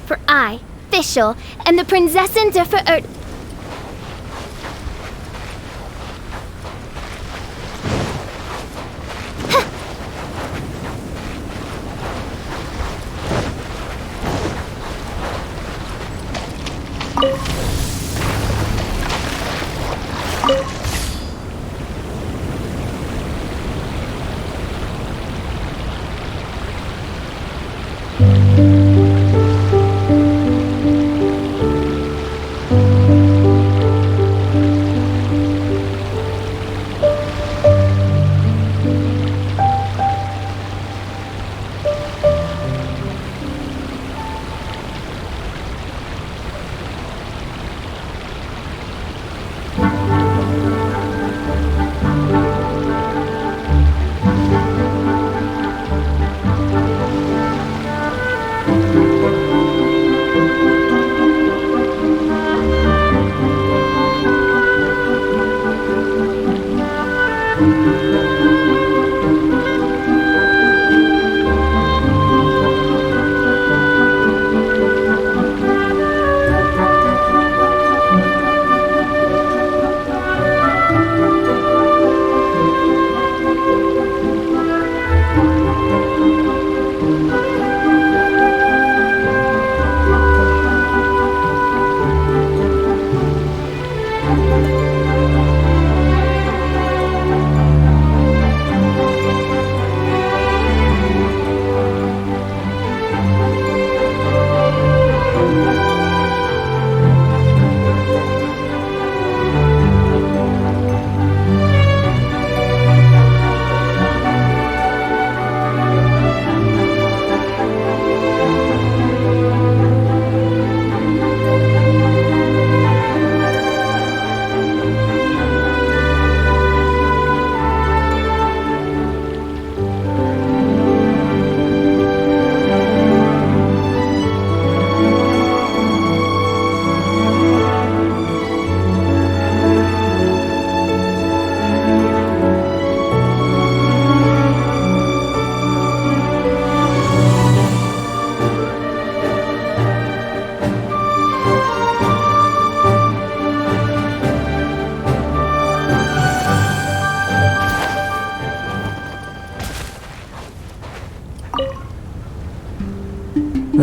For I, Fischl, am the Prinzessin der Verirrt.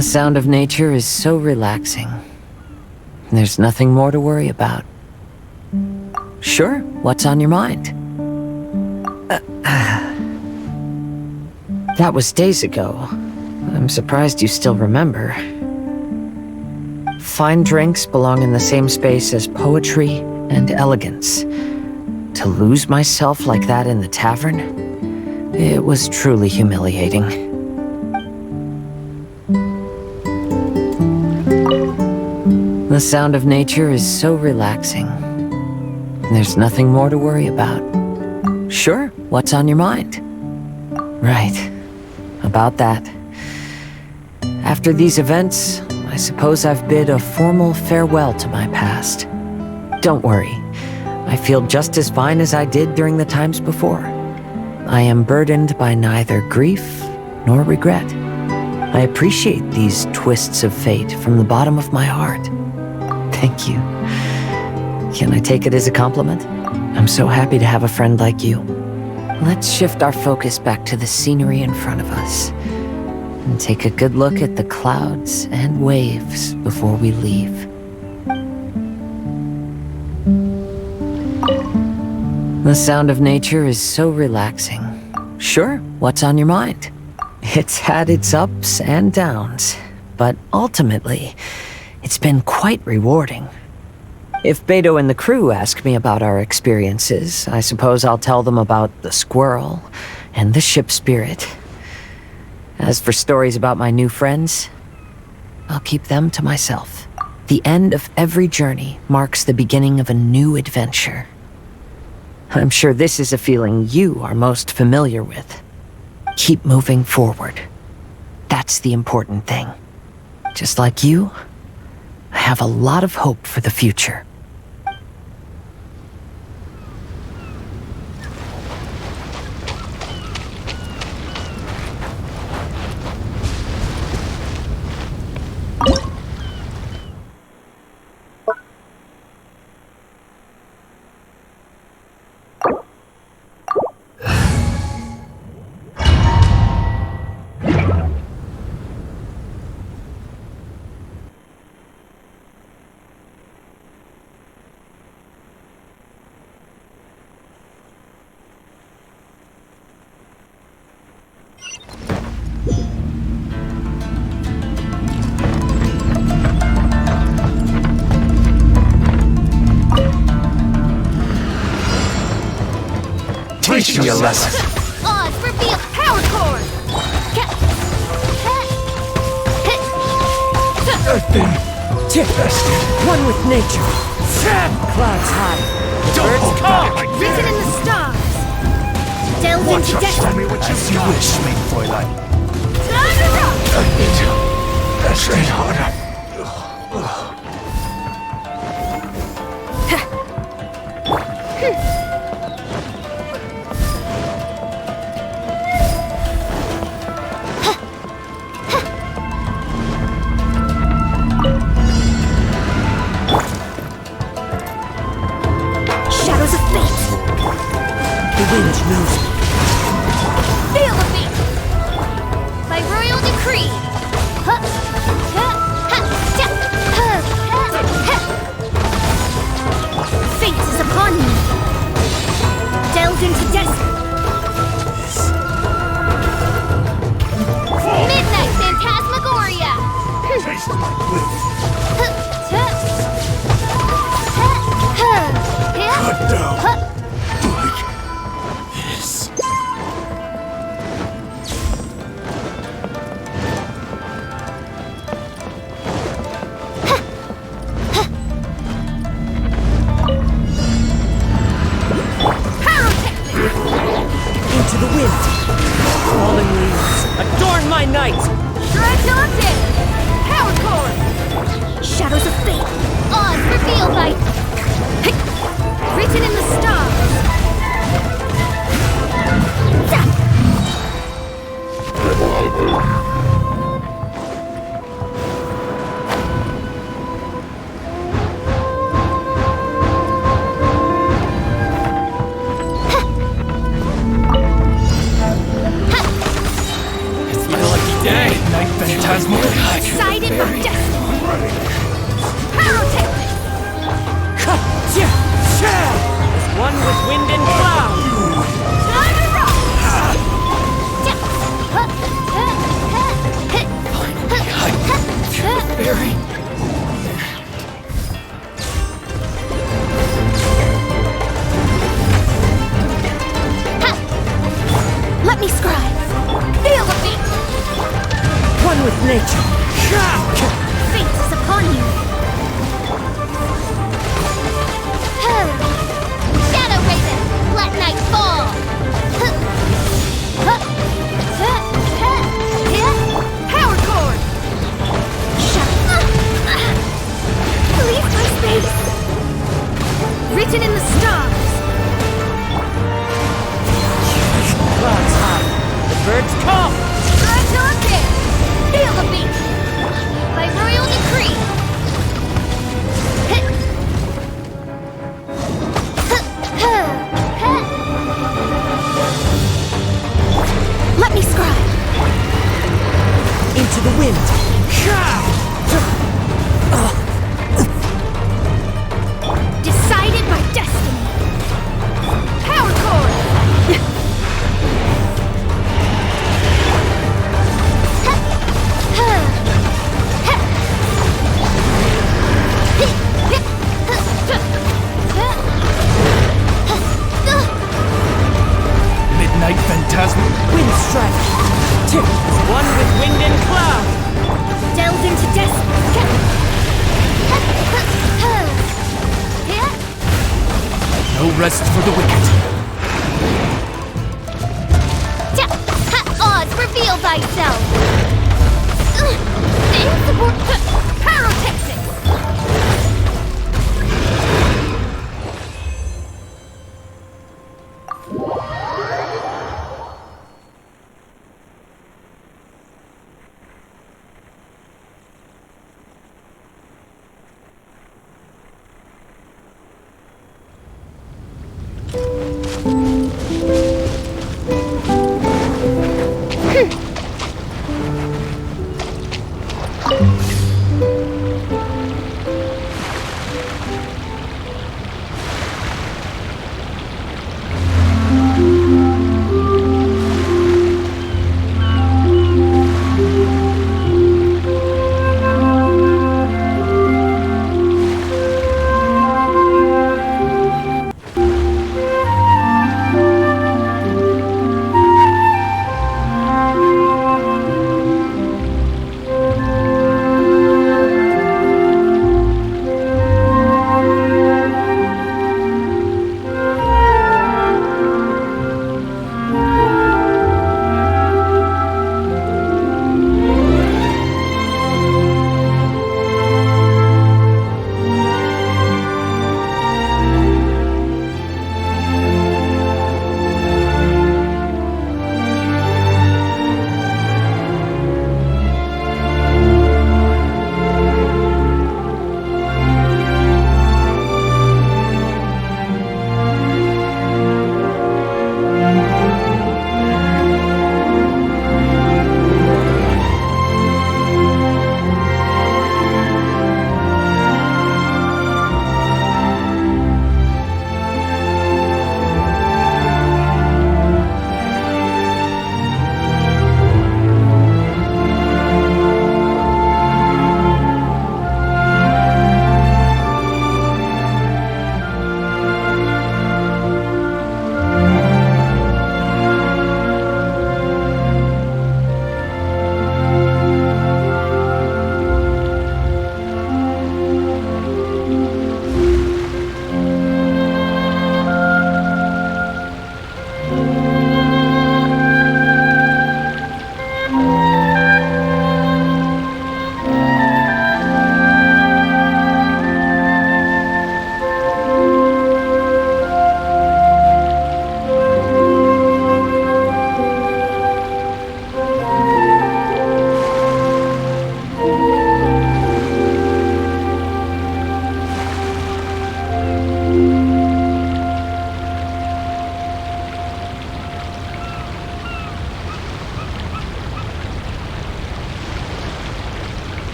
The sound of nature is so relaxing. There's nothing more to worry about. Sure, what's on your mind? That was days ago. I'm surprised you still remember. Fine drinks belong in the same space as poetry and elegance. To lose myself like that in the tavern, it was truly humiliating. The sound of nature is so relaxing. There's nothing more to worry about. Sure, what's on your mind? Right, about that. After these events, I suppose I've bid a formal farewell to my past. Don't worry, I feel just as fine as I did during the times before. I am burdened by neither grief nor regret. I appreciate these twists of fate from the bottom of my heart. Thank you. Can I take it as a compliment? I'm so happy to have a friend like you. Let's shift our focus back to the scenery in front of us and take a good look at the clouds and waves before we leave. The sound of nature is so relaxing. Sure, what's on your mind? It's had its ups and downs, but ultimately, it's been quite rewarding. If Beto and the crew ask me about our experiences, I suppose I'll tell them about the squirrel and the ship spirit. As for stories about my new friends, I'll keep them to myself. The end of every journey marks the beginning of a new adventure. I'm sure this is a feeling you are most familiar with. Keep moving forward. That's the important thing. Just like you, I have a lot of hope for the future. teach me a lesson. Oz, reveal power core! Earthing. Tested. One with nature. Clouds high. Don't hold back. Written in the stars! Delve Watch into out, show destiny! me what you wish, main Fräulein. Time to rock! I need to train harder. Shadows of fate! The wind knows me. Feel the beat! By royal decree! Huh. Huh. Huh. Yeah. Huh. Huh. Huh. Fate is upon me! Delve into destiny! Midnight Phantasmagoria! Taste my will. Huh. Huh. Huh. Huh. Yeah. Cut down. Huh. Like this. Into the wind. Falling leaves. Adorn my night. Dreadnoughted! Power core! Shadows of fate! Oz revealed by... Written in the stars! It's been a lucky day. Night Phantasmagoria. Decided by destiny! Pyrotechnics! One with wind and cloud. Time to rock! Very. Let me scribe! Feel the beat! One with nature. Fate is upon you! Shadow Raven! Let night fall! Power cord! Leave my space! Written in the stars! Clouds high. The birds come. Dreadnoughted! Feel the beat! By royal decree! Let me scribe! Into the wind. Decided by destiny! Power cord! Midnight Phantasmagoria. Wind strike. One with wind and cloud. Delve into destiny! No rest for the wicked. Oz, reveal thyself! Pyrotechnics!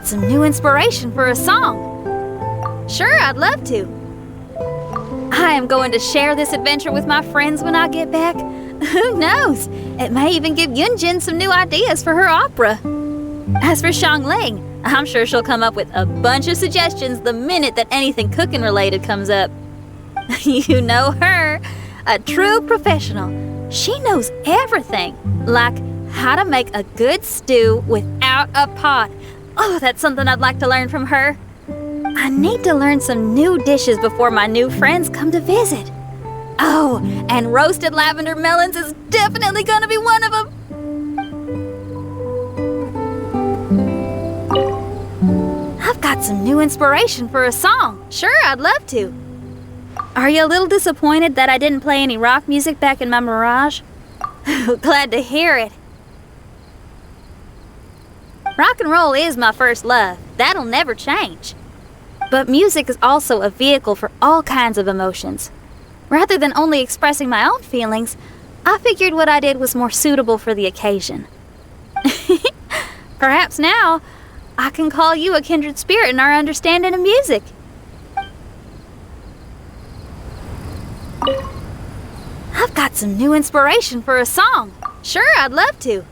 Some new inspiration for a song. Sure, I'd love to. I am going to share this adventure with my friends when I get back. Who knows? It may even give Yunjin some new ideas for her opera. As for Xiangling, I'm sure she'll come up with a bunch of suggestions the minute that anything cooking related comes up. You know her, a true professional. She knows everything, like how to make a good stew without a pot. Oh, that's something I'd like to learn from her. I need to learn some new dishes before my new friends come to visit. Oh, and roasted lavender melons is definitely going to be one of them. I've got some new inspiration for a song. Sure, I'd love to. Are you a little disappointed that I didn't play any rock music back in my Mirage? Glad to hear it. Rock and roll is my first love. That'll never change. But music is also a vehicle for all kinds of emotions. Rather than only expressing my own feelings, I figured what I did was more suitable for the occasion. Perhaps now, I can call you a kindred spirit in our understanding of music. I've got some new inspiration for a song. Sure, I'd love to.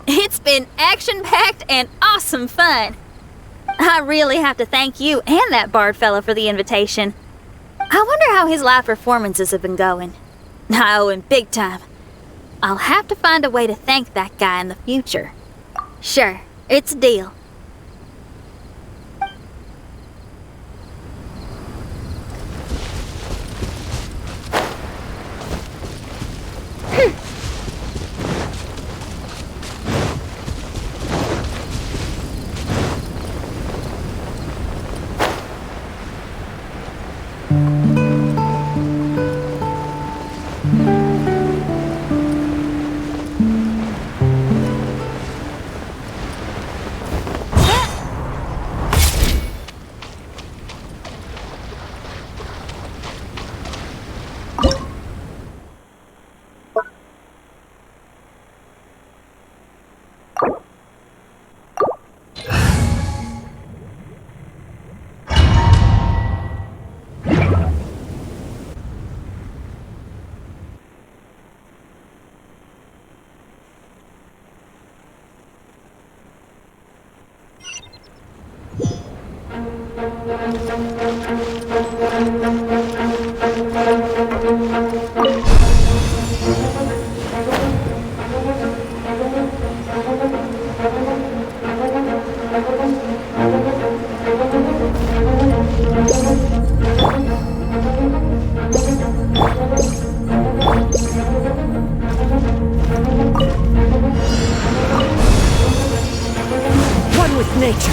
It's been action-packed and awesome fun. I really have to thank you and that Bard fella for the invitation. I wonder how his live performances have been going. I owe him big time. I'll have to find a way to thank that guy in the future. Sure, it's a deal. One with nature.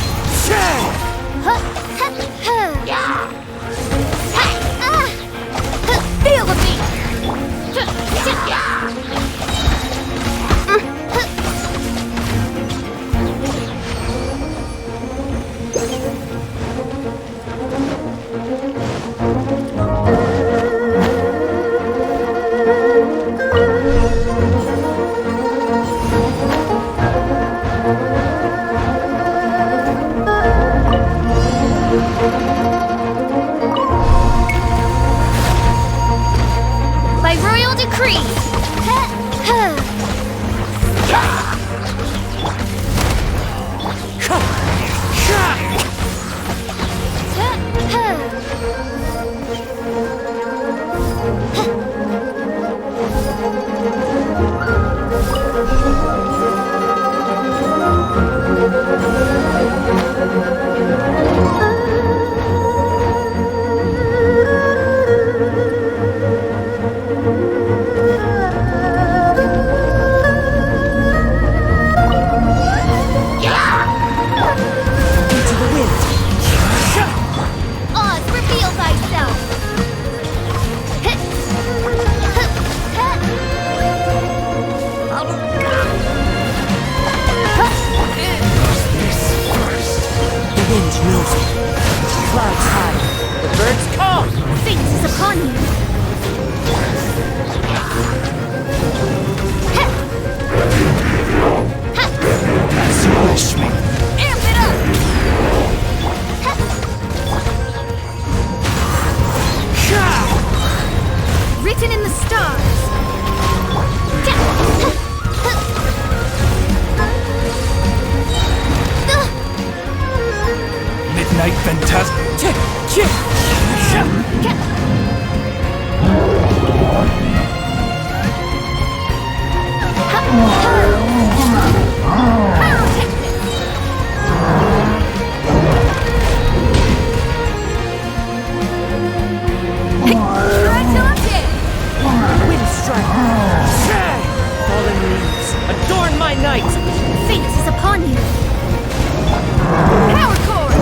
Clouds high, the birds call! Fate is upon you. As you wish me. Amp it up! Written in the stars. Midnight Phantasm. Wind strike! Fallen leaves, adorn my night! Fate is upon you. Power core.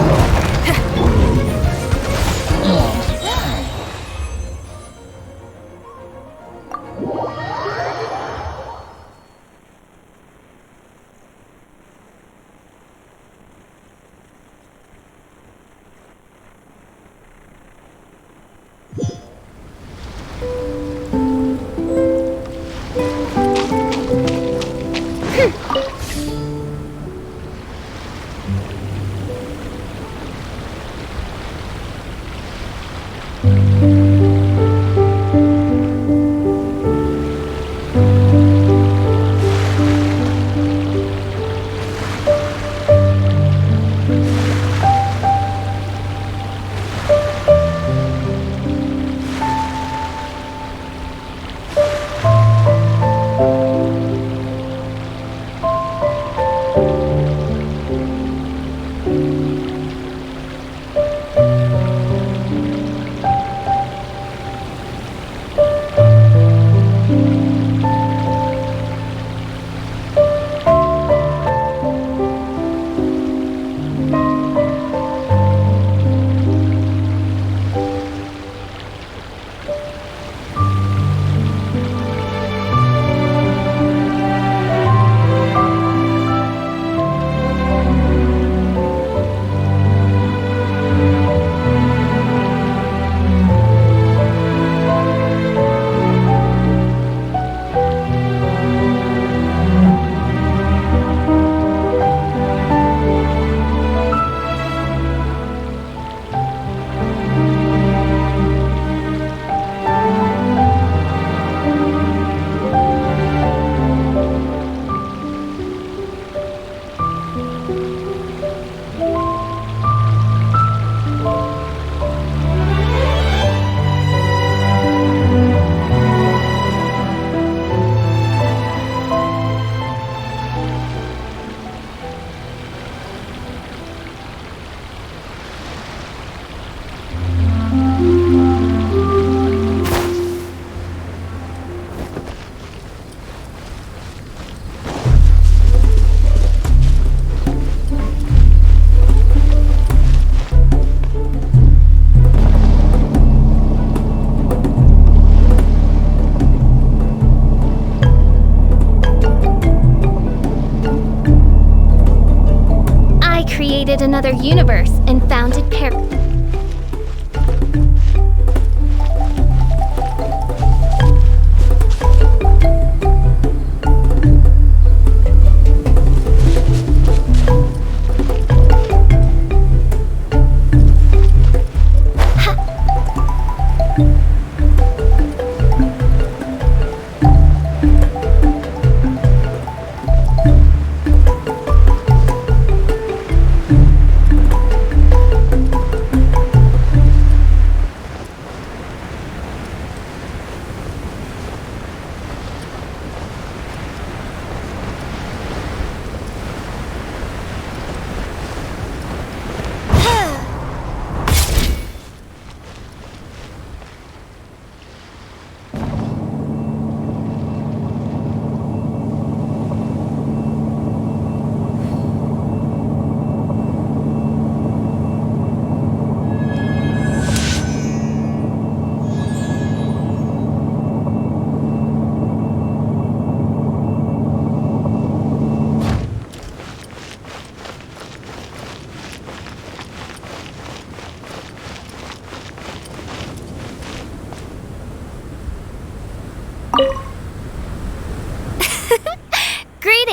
Another universe and founded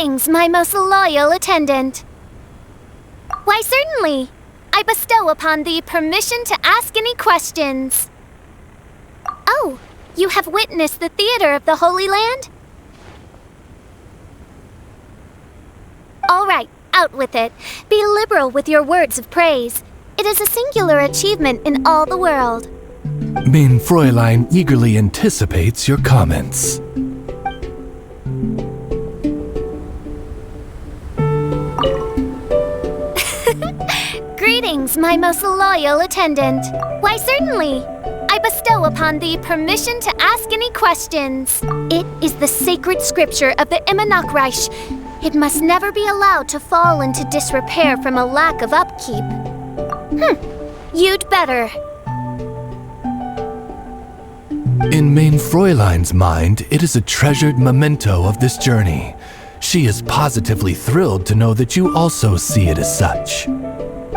Greetings, my most loyal attendant. Why, certainly. I bestow upon thee permission to ask any questions. Oh, you have witnessed the theater of the Holy Land? All right, out with it. Be liberal with your words of praise. It is a singular achievement in all the world. Mein Fräulein eagerly anticipates your comments. Greetings, my most loyal attendant. Why, certainly. I bestow upon thee permission to ask any questions. It is the sacred scripture of the Immanakreich. It must never be allowed to fall into disrepair from a lack of upkeep. You'd better. In Mein Fräulein's mind, it is a treasured memento of this journey. She is positively thrilled to know that you also see it as such.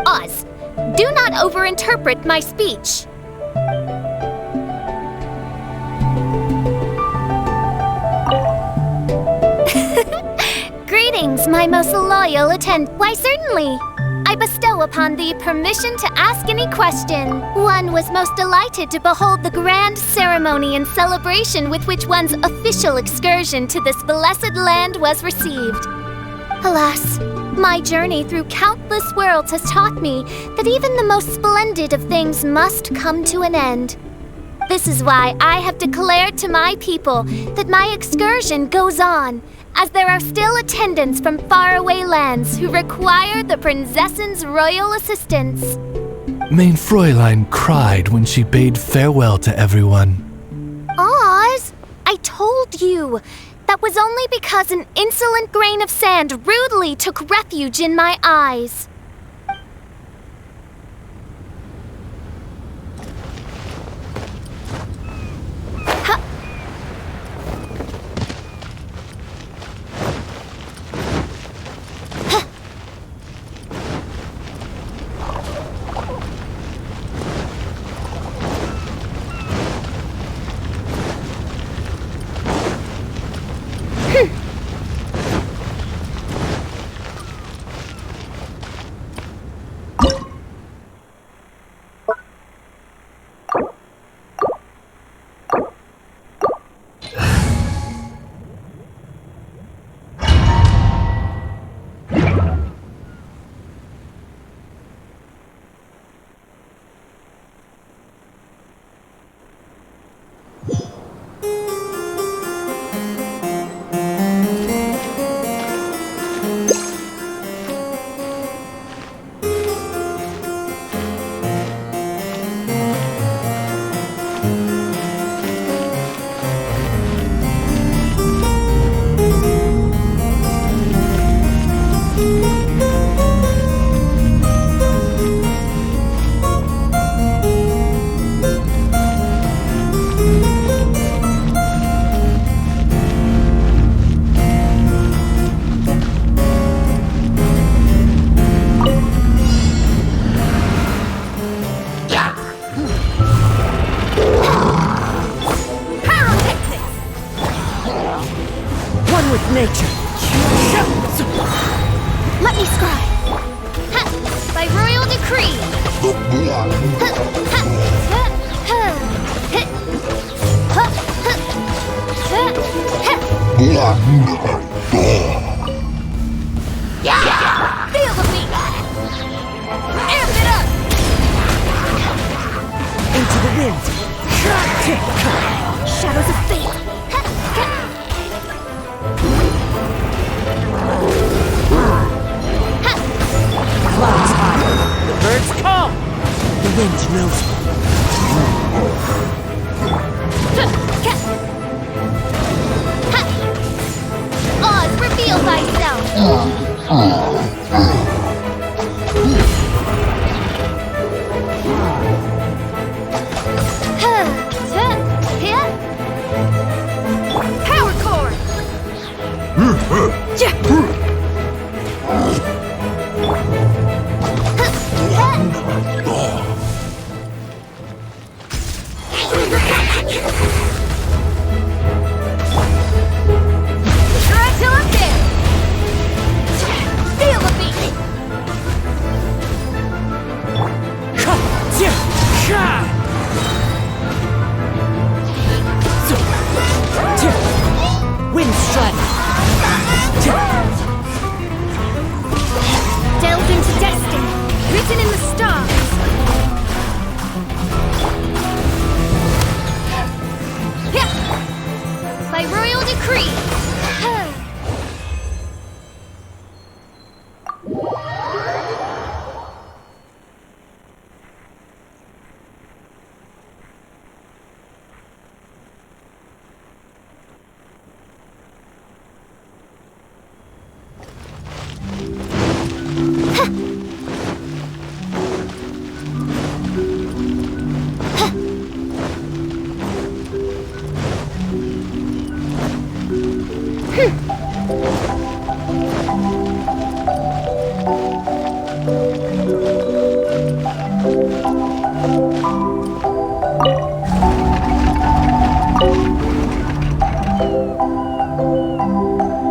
Oz, do not overinterpret my speech. Greetings, my most loyal attendant. Why, certainly. I bestow upon thee permission to ask any question. One was most delighted to behold the grand ceremony and celebration with which one's official excursion to this blessed land was received. Alas, my journey through countless worlds has taught me that even the most splendid of things must come to an end. This is why I have declared to my people that my excursion goes on, as there are still attendants from faraway lands who require the princess's royal assistance. Mein Fräulein cried when she bade farewell to everyone. Oz, I told you. That was only because an insolent grain of sand rudely took refuge in my eyes. Nature. Let me scribe. By royal decree. Feel the beat. Amp it up. Into the wind. Shadows of fate. Clouds high. The birds call. The wind knows. Oz, reveal thyself. Power core. Try till I'm dead. Wind strike! Delved into destiny, written in the stars. By royal decree.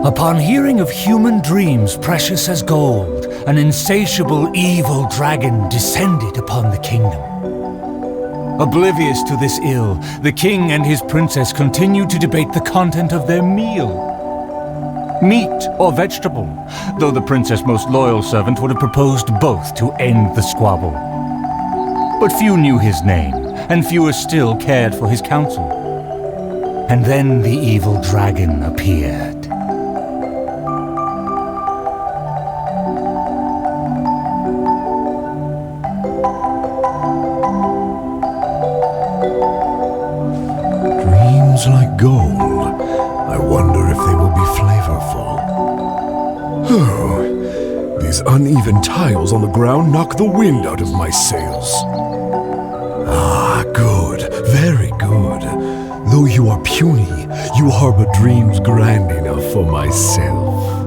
Upon hearing of human dreams precious as gold, an insatiable evil dragon descended upon the kingdom. Oblivious to this ill, the king and his princess continued to debate the content of their meal. Meat or vegetable, though the princess' most loyal servant would have proposed both to end the squabble. But few knew his name, and fewer still cared for his counsel. And then the evil dragon appeared. Like gold. I wonder if they will be flavorful. Oh, these uneven tiles on the ground knock the wind out of my sails. Ah, good, very good. Though you are puny, you harbor dreams grand enough for myself.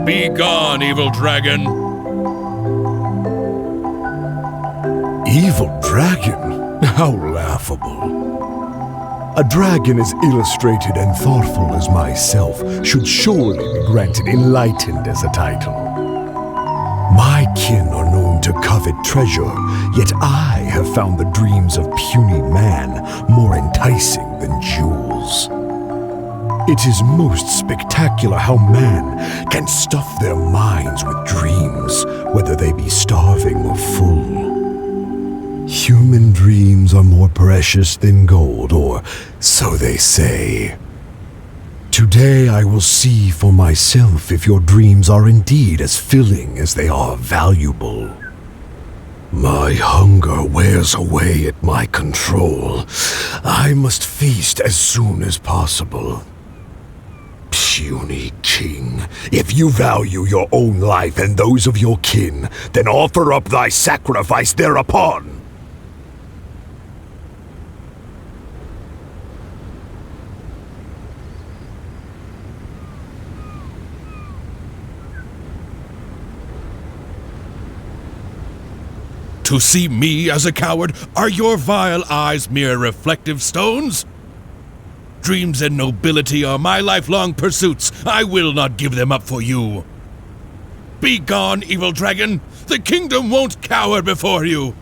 Be gone, evil dragon! Evil dragon? How laughable. A dragon as illustrated and thoughtful as myself should surely be granted enlightened as a title. My kin are known to covet treasure, yet I have found the dreams of puny man more enticing than jewels. It is most spectacular how man can stuff their minds with dreams, whether they be starving or full. Human dreams are more precious than gold, or so they say. Today I will see for myself if your dreams are indeed as filling as they are valuable. My hunger wears away at my control. I must feast as soon as possible. Puny king, if you value your own life and those of your kin, then offer up thy sacrifice thereupon. To see me as a coward, are your vile eyes mere reflective stones? Dreams and nobility are my lifelong pursuits. I will not give them up for you. Be gone, evil dragon! The kingdom won't cower before you!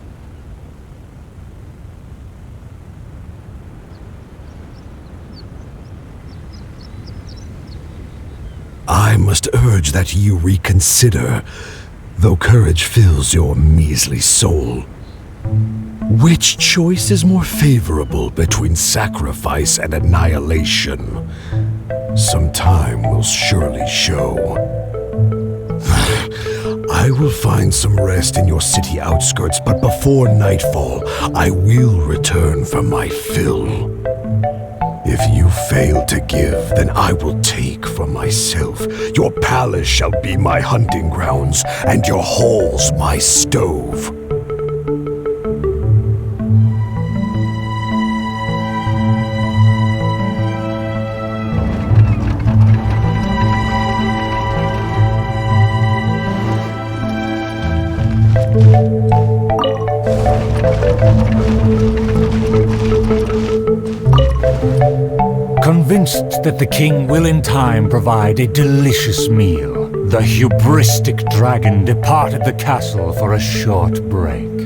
I must urge that you reconsider, though courage fills your measly soul. Which choice is more favorable between sacrifice and annihilation? Some time will surely show. I will find some rest in your city outskirts, but before nightfall, I will return for my fill. If you fail to give, then I will take from myself. Your palace shall be my hunting grounds, and your halls my stove. Convinced that the king will in time provide a delicious meal, The hubristic dragon departed the castle for a short break.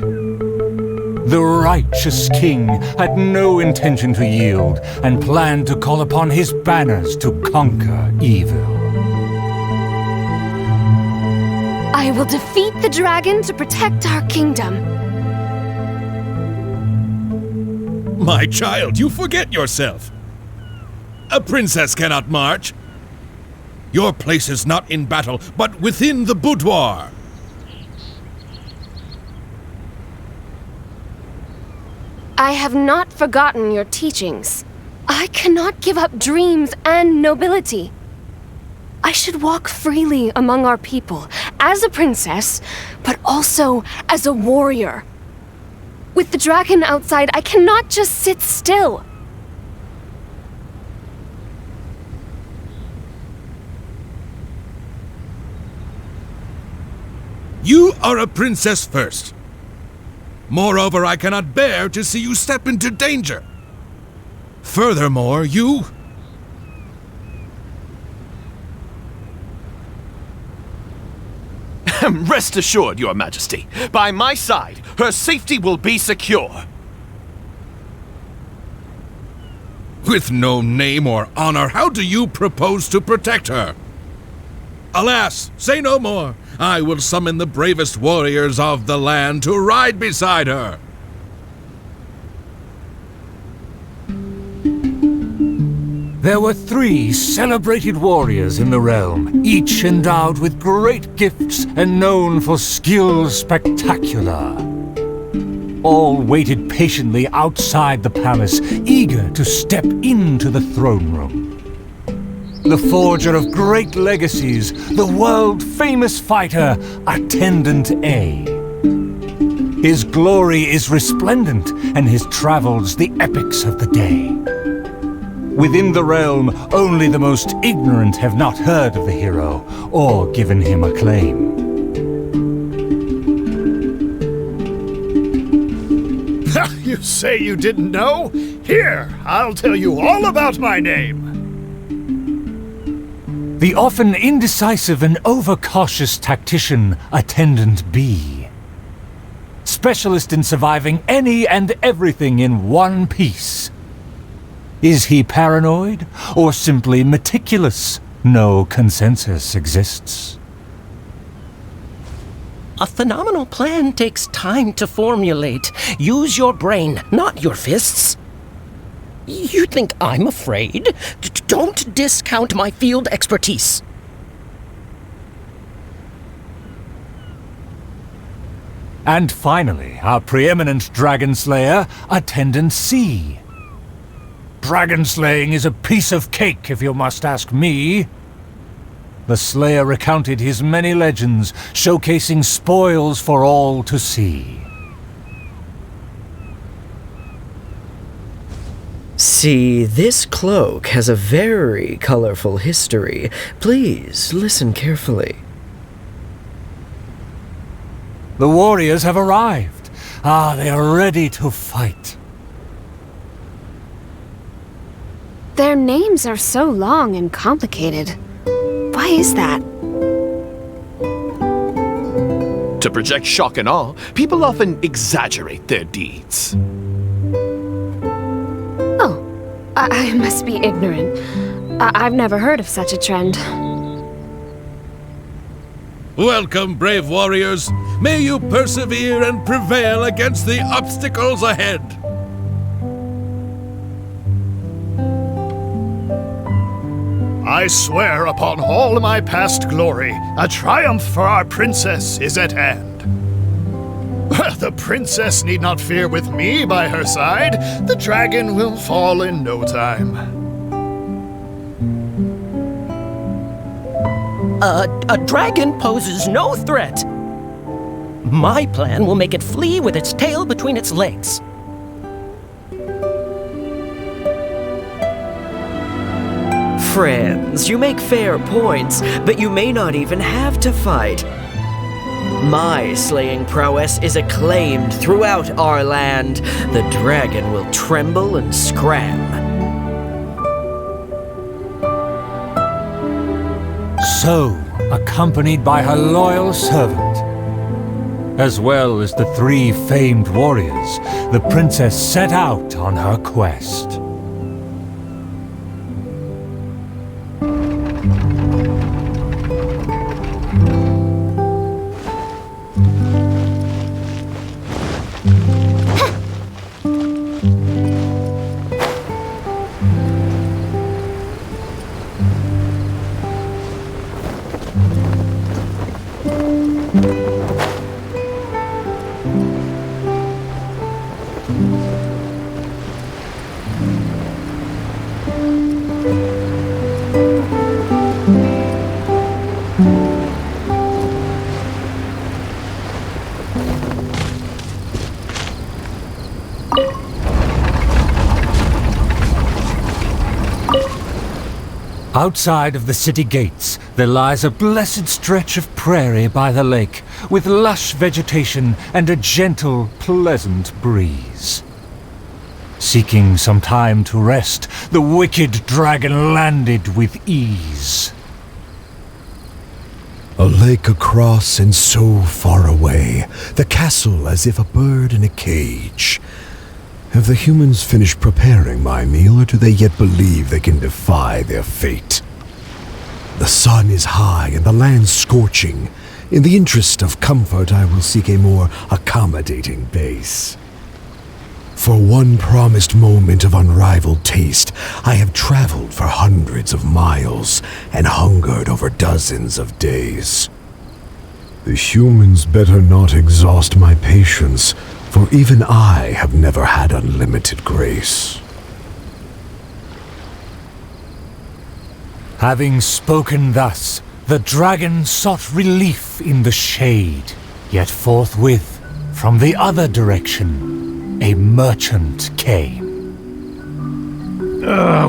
The righteous king had no intention to yield and planned to call upon his banners to conquer evil. I will defeat the dragon to protect our kingdom. My child, you forget yourself. A princess cannot march. Your place is not in battle, but within the boudoir. I have not forgotten your teachings. I cannot give up dreams and nobility. I should walk freely among our people, as a princess, but also as a warrior. With the dragon outside, I cannot just sit still. You are a princess first. Moreover, I cannot bear to see you step into danger. Furthermore, you... Rest assured, Your Majesty, by my side, her safety will be secure. With no name or honor, how do you propose to protect her? Alas, say no more. I will summon the bravest warriors of the land to ride beside her. There were 3 celebrated warriors in the realm, each endowed with great gifts and known for skill spectacular. All waited patiently outside the palace, eager to step into the throne room. The forger of great legacies, the world-famous fighter, Attendant A. His glory is resplendent, and his travels the epics of the day. Within the realm, only the most ignorant have not heard of the hero, or given him acclaim. You say you didn't know? Here, I'll tell you all about my name. The often indecisive and overcautious tactician, Attendant B. Specialist in surviving any and everything in one piece. Is he paranoid, or simply meticulous? No consensus exists. A phenomenal plan takes time to formulate. Use your brain, not your fists. You think I'm afraid? Don't discount my field expertise. And finally, our preeminent dragon slayer, Attendant C. Dragon slaying is a piece of cake, if you must ask me. The slayer recounted his many legends, showcasing spoils for all to see. See, this cloak has a very colorful history. Please, listen carefully. The warriors have arrived. They are ready to fight. Their names are so long and complicated. Why is that? To project shock and awe, people often exaggerate their deeds. Oh, I must be ignorant. I've never heard of such a trend. Welcome, brave warriors. May you persevere and prevail against the obstacles ahead. I swear upon all my past glory, a triumph for our princess is at hand. The princess need not fear with me by her side. The dragon will fall in no time. A dragon poses no threat. My plan will make it flee with its tail between its legs. Friends, you make fair points, but you may not even have to fight. My slaying prowess is acclaimed throughout our land. The dragon will tremble and scram. So, accompanied by her loyal servant. As well as the 3 famed warriors, the princess set out on her quest. Outside of the city gates, there lies a blessed stretch of prairie by the lake, with lush vegetation and a gentle, pleasant breeze. Seeking some time to rest, the wicked dragon landed with ease. A lake across and so far away, the castle as if a bird in a cage. Have the humans finished preparing my meal, or do they yet believe they can defy their fate? The sun is high and the land scorching. In the interest of comfort, I will seek a more accommodating base. For one promised moment of unrivaled taste, I have traveled for hundreds of miles and hungered over dozens of days. The humans better not exhaust my patience, for even I have never had unlimited grace. Having spoken thus, the dragon sought relief in the shade. Yet forthwith, from the other direction, a merchant came.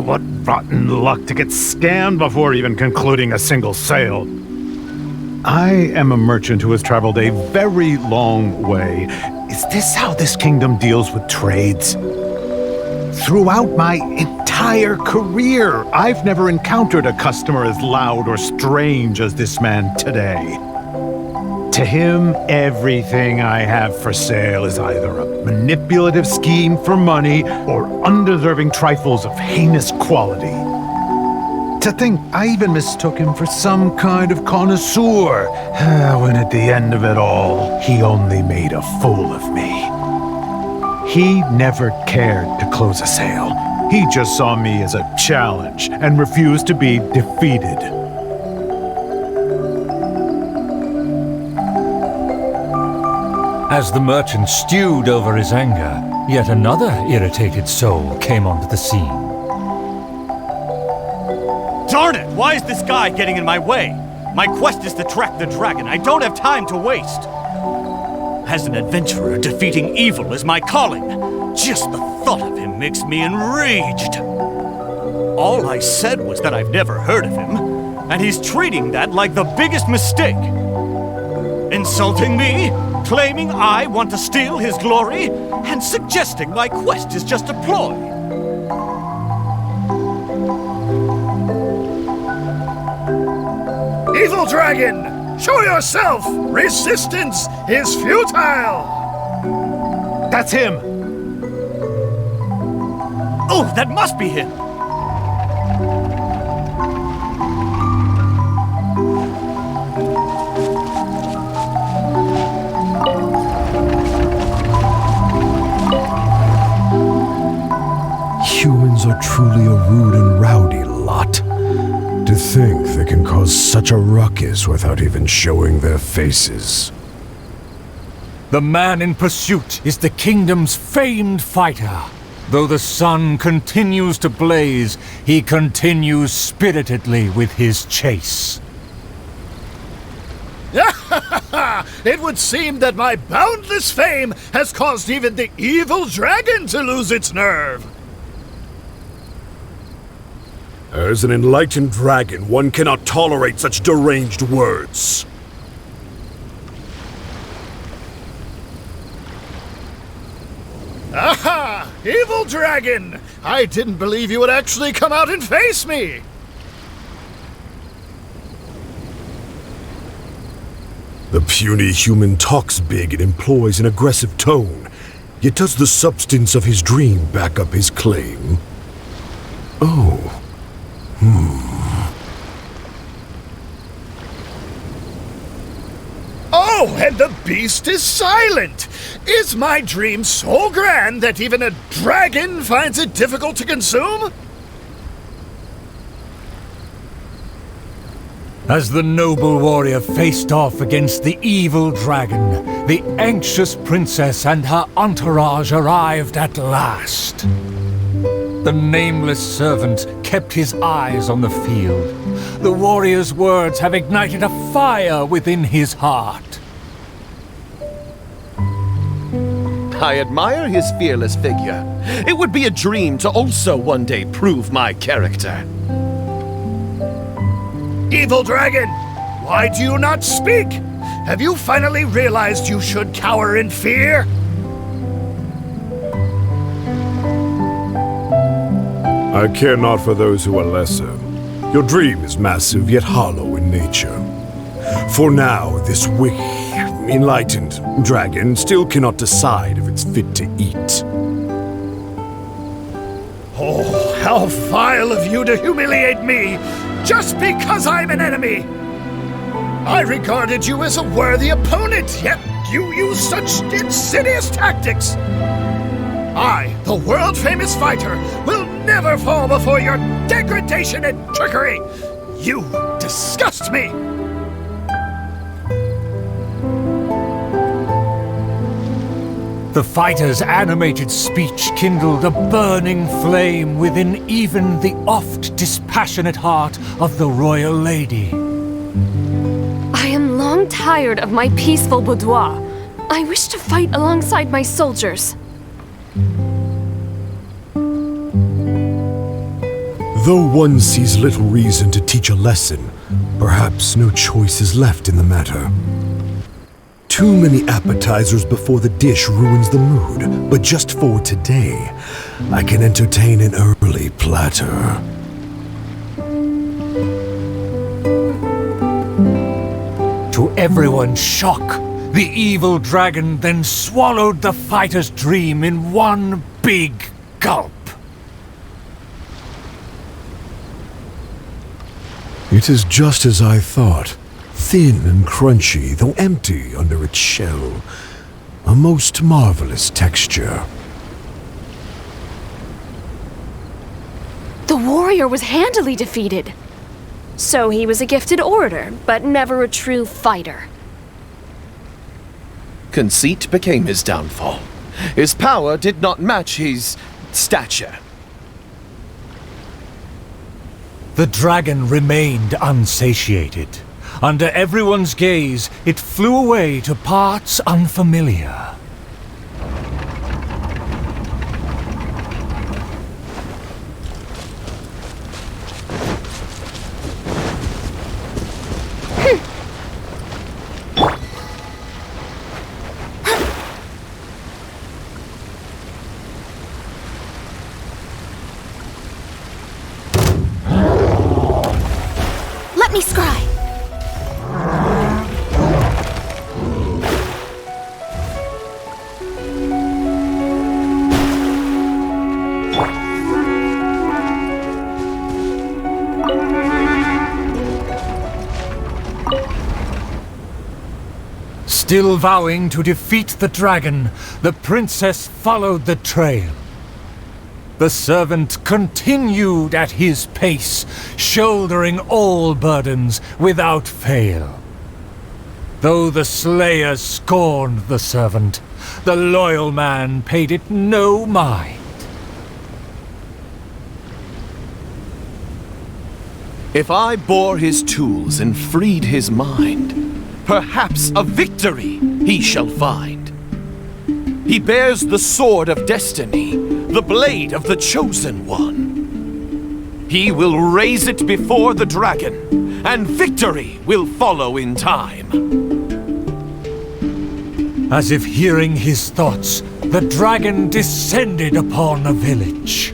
What rotten luck to get scammed before even concluding a single sale. I am a merchant who has traveled a very long way. Is this how this kingdom deals with trades? Throughout my entire career, I've never encountered a customer as loud or strange as this man today. To him, everything I have for sale is either a manipulative scheme for money or undeserving trifles of heinous quality. To think I even mistook him for some kind of connoisseur, when at the end of it all, he only made a fool of me. He never cared to close a sale. He just saw me as a challenge and refused to be defeated. As the merchant stewed over his anger, yet another irritated soul came onto the scene. Darn it! Why is this guy getting in my way? My quest is to track the dragon. I don't have time to waste. As an adventurer, defeating evil is my calling. Just the thought of him makes me enraged. All I said was that I've never heard of him, and he's treating that like the biggest mistake. Insulting me, claiming I want to steal his glory, and suggesting my quest is just a ploy. Evil dragon! Show yourself! Resistance is futile! That's him! Oh, that must be him! Humans are truly a rude and rowdy lot. To think they can cause such a ruckus without even showing their faces. The man in pursuit is the kingdom's famed fighter. Though the sun continues to blaze, he continues spiritedly with his chase. It would seem that my boundless fame has caused even the evil dragon to lose its nerve. As an enlightened dragon, one cannot tolerate such deranged words. Aha! Evil dragon! I didn't believe you would actually come out and face me! The puny human talks big and employs an aggressive tone, yet does the substance of his dream back up his claim? Oh. Oh, and the beast is silent! Is my dream so grand that even a dragon finds it difficult to consume? As the noble warrior faced off against the evil dragon, the anxious princess and her entourage arrived at last. The nameless servant kept his eyes on the field. The warrior's words have ignited a fire within his heart. I admire his fearless figure. It would be a dream to also one day prove my character. Evil dragon, why do you not speak? Have you finally realized you should cower in fear? I care not for those who are lesser. Your dream is massive yet hollow in nature. For now, this enlightened dragon still cannot decide if it's fit to eat. Oh, how vile of you to humiliate me, just because I'm an enemy! I regarded you as a worthy opponent, yet you use such insidious tactics! I, the world-famous fighter, will never fall before your degradation and trickery! You disgust me! The fighter's animated speech kindled a burning flame within even the oft dispassionate heart of the royal lady. I am long tired of my peaceful boudoir. I wish to fight alongside my soldiers. Though one sees little reason to teach a lesson, perhaps no choice is left in the matter. Too many appetizers before the dish ruins the mood, but just for today, I can entertain an early platter. To everyone's shock, the evil dragon then swallowed the fighter's dream in one big gulp. It is just as I thought. Thin and crunchy, though empty under its shell. A most marvelous texture. The warrior was handily defeated. So he was a gifted orator, but never a true fighter. Conceit became his downfall. His power did not match his stature. The dragon remained unsatiated. Under everyone's gaze, it flew away to parts unfamiliar. Let me scry. Still vowing to defeat the dragon, the princess followed the trail. The servant continued at his pace, shouldering all burdens without fail. Though the slayer scorned the servant, the loyal man paid it no mind. If I bore his tools and freed his mind, perhaps a victory he shall find. He bears the sword of destiny, the blade of the chosen one. He will raise it before the dragon, and victory will follow in time. As if hearing his thoughts, the dragon descended upon a village.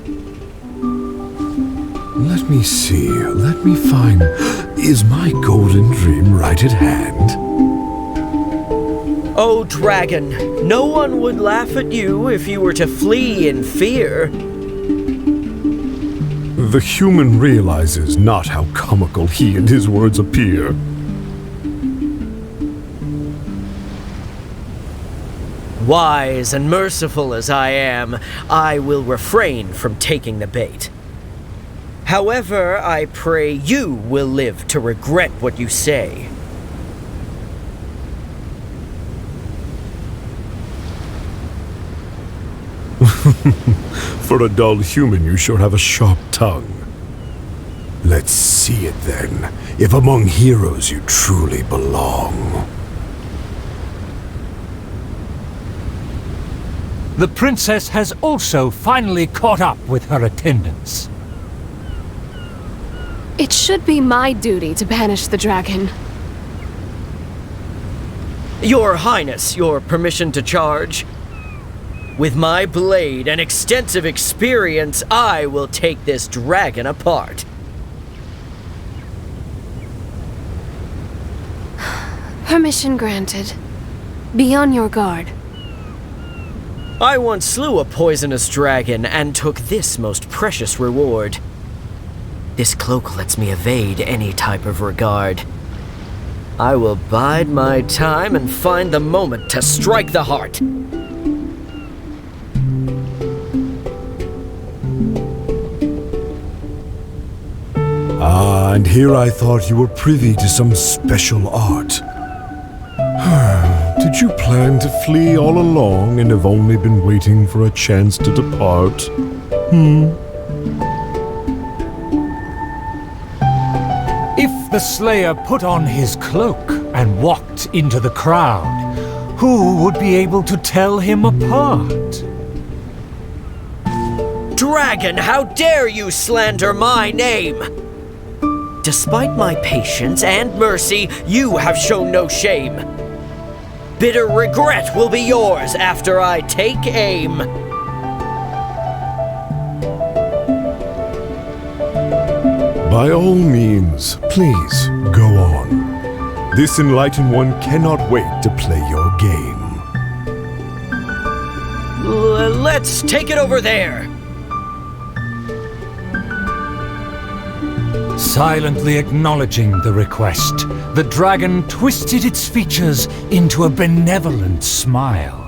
Let me see, let me find... Is my golden dream right at hand? Oh, dragon, no one would laugh at you if you were to flee in fear. The human realizes not how comical he and his words appear. Wise and merciful as I am, I will refrain from taking the bait. However, I pray you will live to regret what you say. For a dull human, you sure have a sharp tongue. Let's see it then, if among heroes you truly belong. The princess has also finally caught up with her attendants. It should be my duty to banish the dragon. Your Highness, your permission to charge? With my blade and extensive experience, I will take this dragon apart. Permission granted. Be on your guard. I once slew a poisonous dragon and took this most precious reward. This cloak lets me evade any type of regard. I will bide my time and find the moment to strike the heart. Ah, and here I thought you were privy to some special art. Did you plan to flee all along and have only been waiting for a chance to depart? If the Slayer put on his cloak and walked into the crowd, who would be able to tell him apart? Dragon, how dare you slander my name? Despite my patience and mercy, you have shown no shame. Bitter regret will be yours after I take aim. By all means, please, go on. This enlightened one cannot wait to play your game. Let's take it over there. Silently acknowledging the request, the dragon twisted its features into a benevolent smile.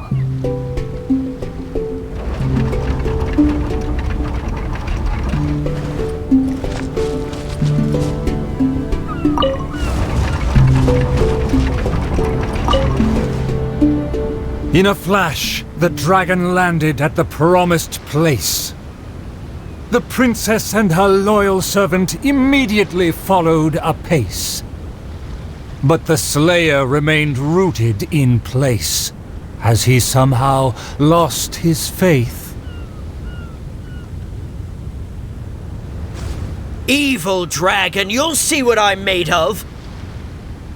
In a flash, the dragon landed at the promised place. The princess and her loyal servant immediately followed apace. But the Slayer remained rooted in place, as he somehow lost his faith. Evil dragon, you'll see what I'm made of.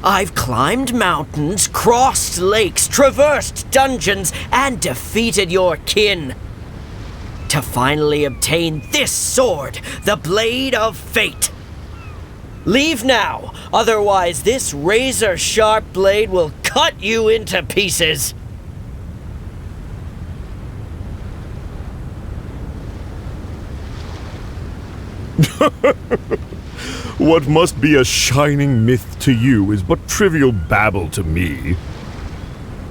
I've climbed mountains, crossed lakes, traversed dungeons, and defeated your kin. To finally obtain this sword, the Blade of Fate. Leave now, otherwise this razor-sharp blade will cut you into pieces. What must be a shining myth to you is but trivial babble to me.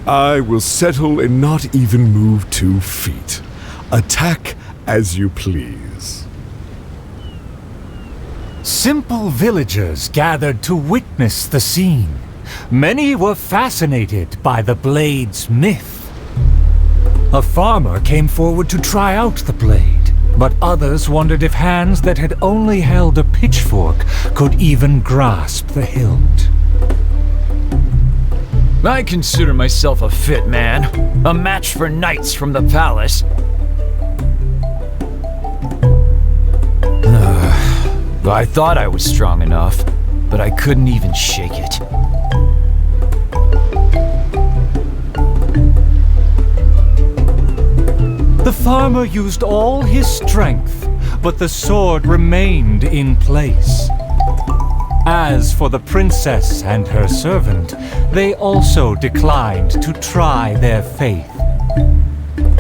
I will settle and not even move 2 feet. Attack as you please. Simple villagers gathered to witness the scene. Many were fascinated by the blade's myth. A farmer came forward to try out the blade, but others wondered if hands that had only held a pitchfork could even grasp the hilt. I consider myself a fit man, a match for knights from the palace. I thought I was strong enough, but I couldn't even shake it. The farmer used all his strength, but the sword remained in place. As for the princess and her servant, they also declined to try their faith.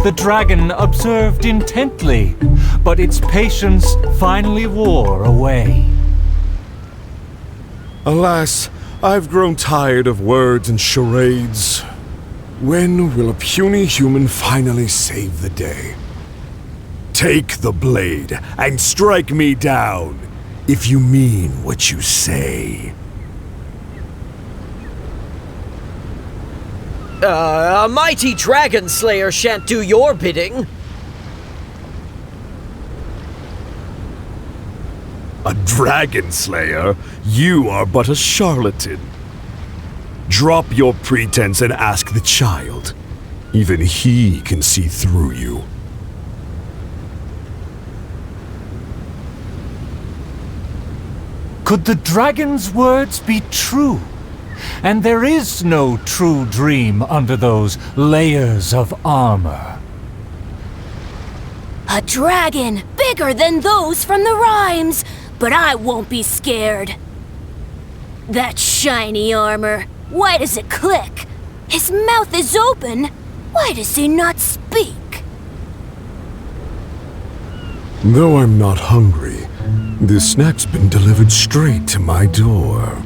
The dragon observed intently, but its patience finally wore away. Alas, I've grown tired of words and charades. When will a puny human finally save the day? Take the blade and strike me down, if you mean what you say. A mighty dragon slayer shan't do your bidding. A dragon slayer? You are but a charlatan. Drop your pretense and ask the child. Even he can see through you. Could the dragon's words be true? And there is no true dream under those layers of armor. A dragon bigger than those from the rhymes, but I won't be scared. That shiny armor, why does it click? His mouth is open, why does he not speak? Though I'm not hungry, this snack's been delivered straight to my door.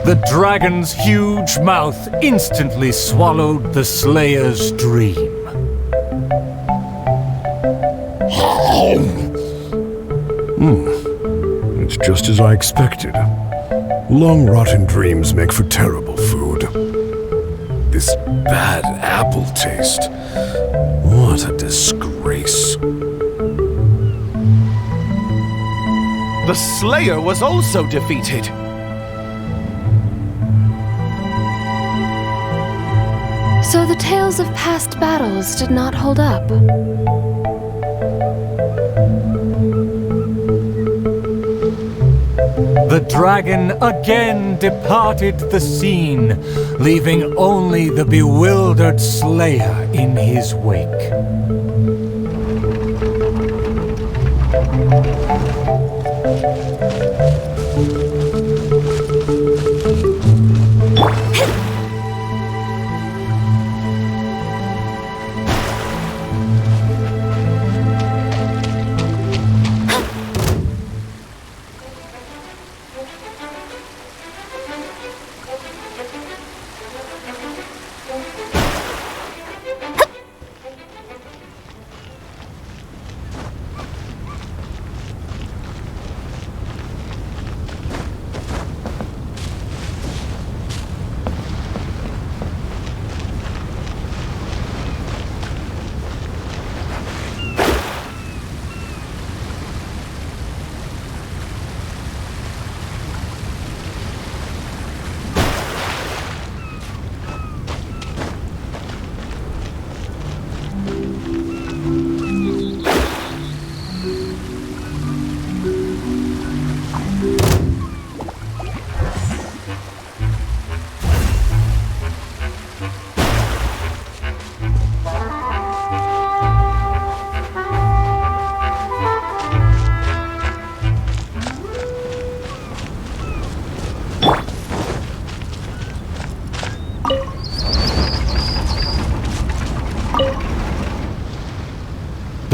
The dragon's huge mouth instantly swallowed the Slayer's dream. It's just as I expected. Long rotten dreams make for terrible food. This bad apple taste. What a disgrace. The Slayer was also defeated. So the tales of past battles did not hold up. The dragon again departed the scene, leaving only the bewildered Slayer in his wake.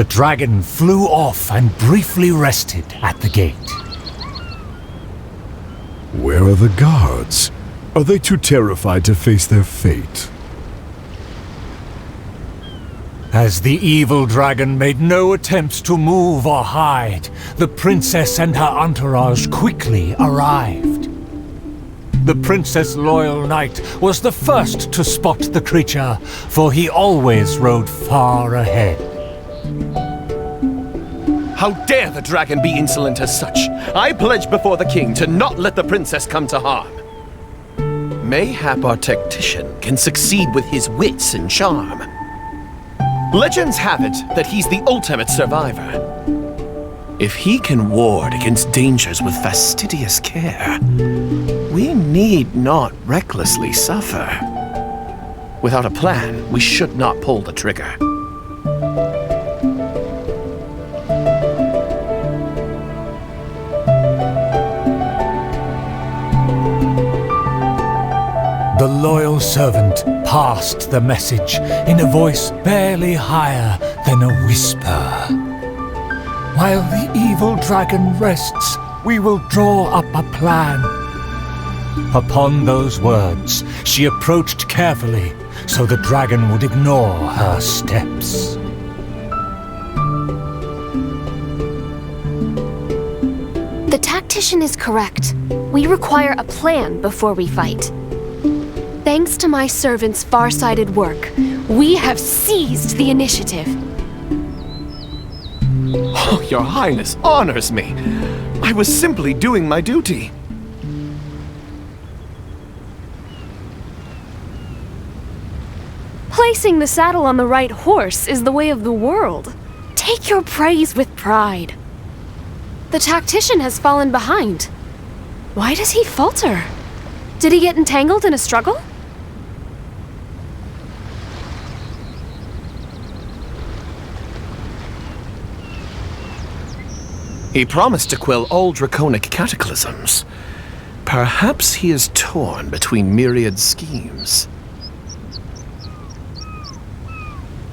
The dragon flew off and briefly rested at the gate. Where are the guards? Are they too terrified to face their fate? As the evil dragon made no attempts to move or hide, the princess and her entourage quickly arrived. The Princess Loyal Knight was the first to spot the creature, for he always rode far ahead. How dare the dragon be insolent as such? I pledge before the king to not let the princess come to harm. Mayhap our tactician can succeed with his wits and charm. Legends have it that he's the ultimate survivor. If he can ward against dangers with fastidious care, we need not recklessly suffer. Without a plan, we should not pull the trigger. The loyal servant passed the message in a voice barely higher than a whisper. While the evil dragon rests, we will draw up a plan. Upon those words, she approached carefully so the dragon would ignore her steps. The tactician is correct. We require a plan before we fight. Thanks to my servant's far-sighted work, we have seized the initiative. Oh, Your Highness honors me. I was simply doing my duty. Placing the saddle on the right horse is the way of the world. Take your praise with pride. The tactician has fallen behind. Why does he falter? Did he get entangled in a struggle? He promised to quell all draconic cataclysms. Perhaps he is torn between myriad schemes.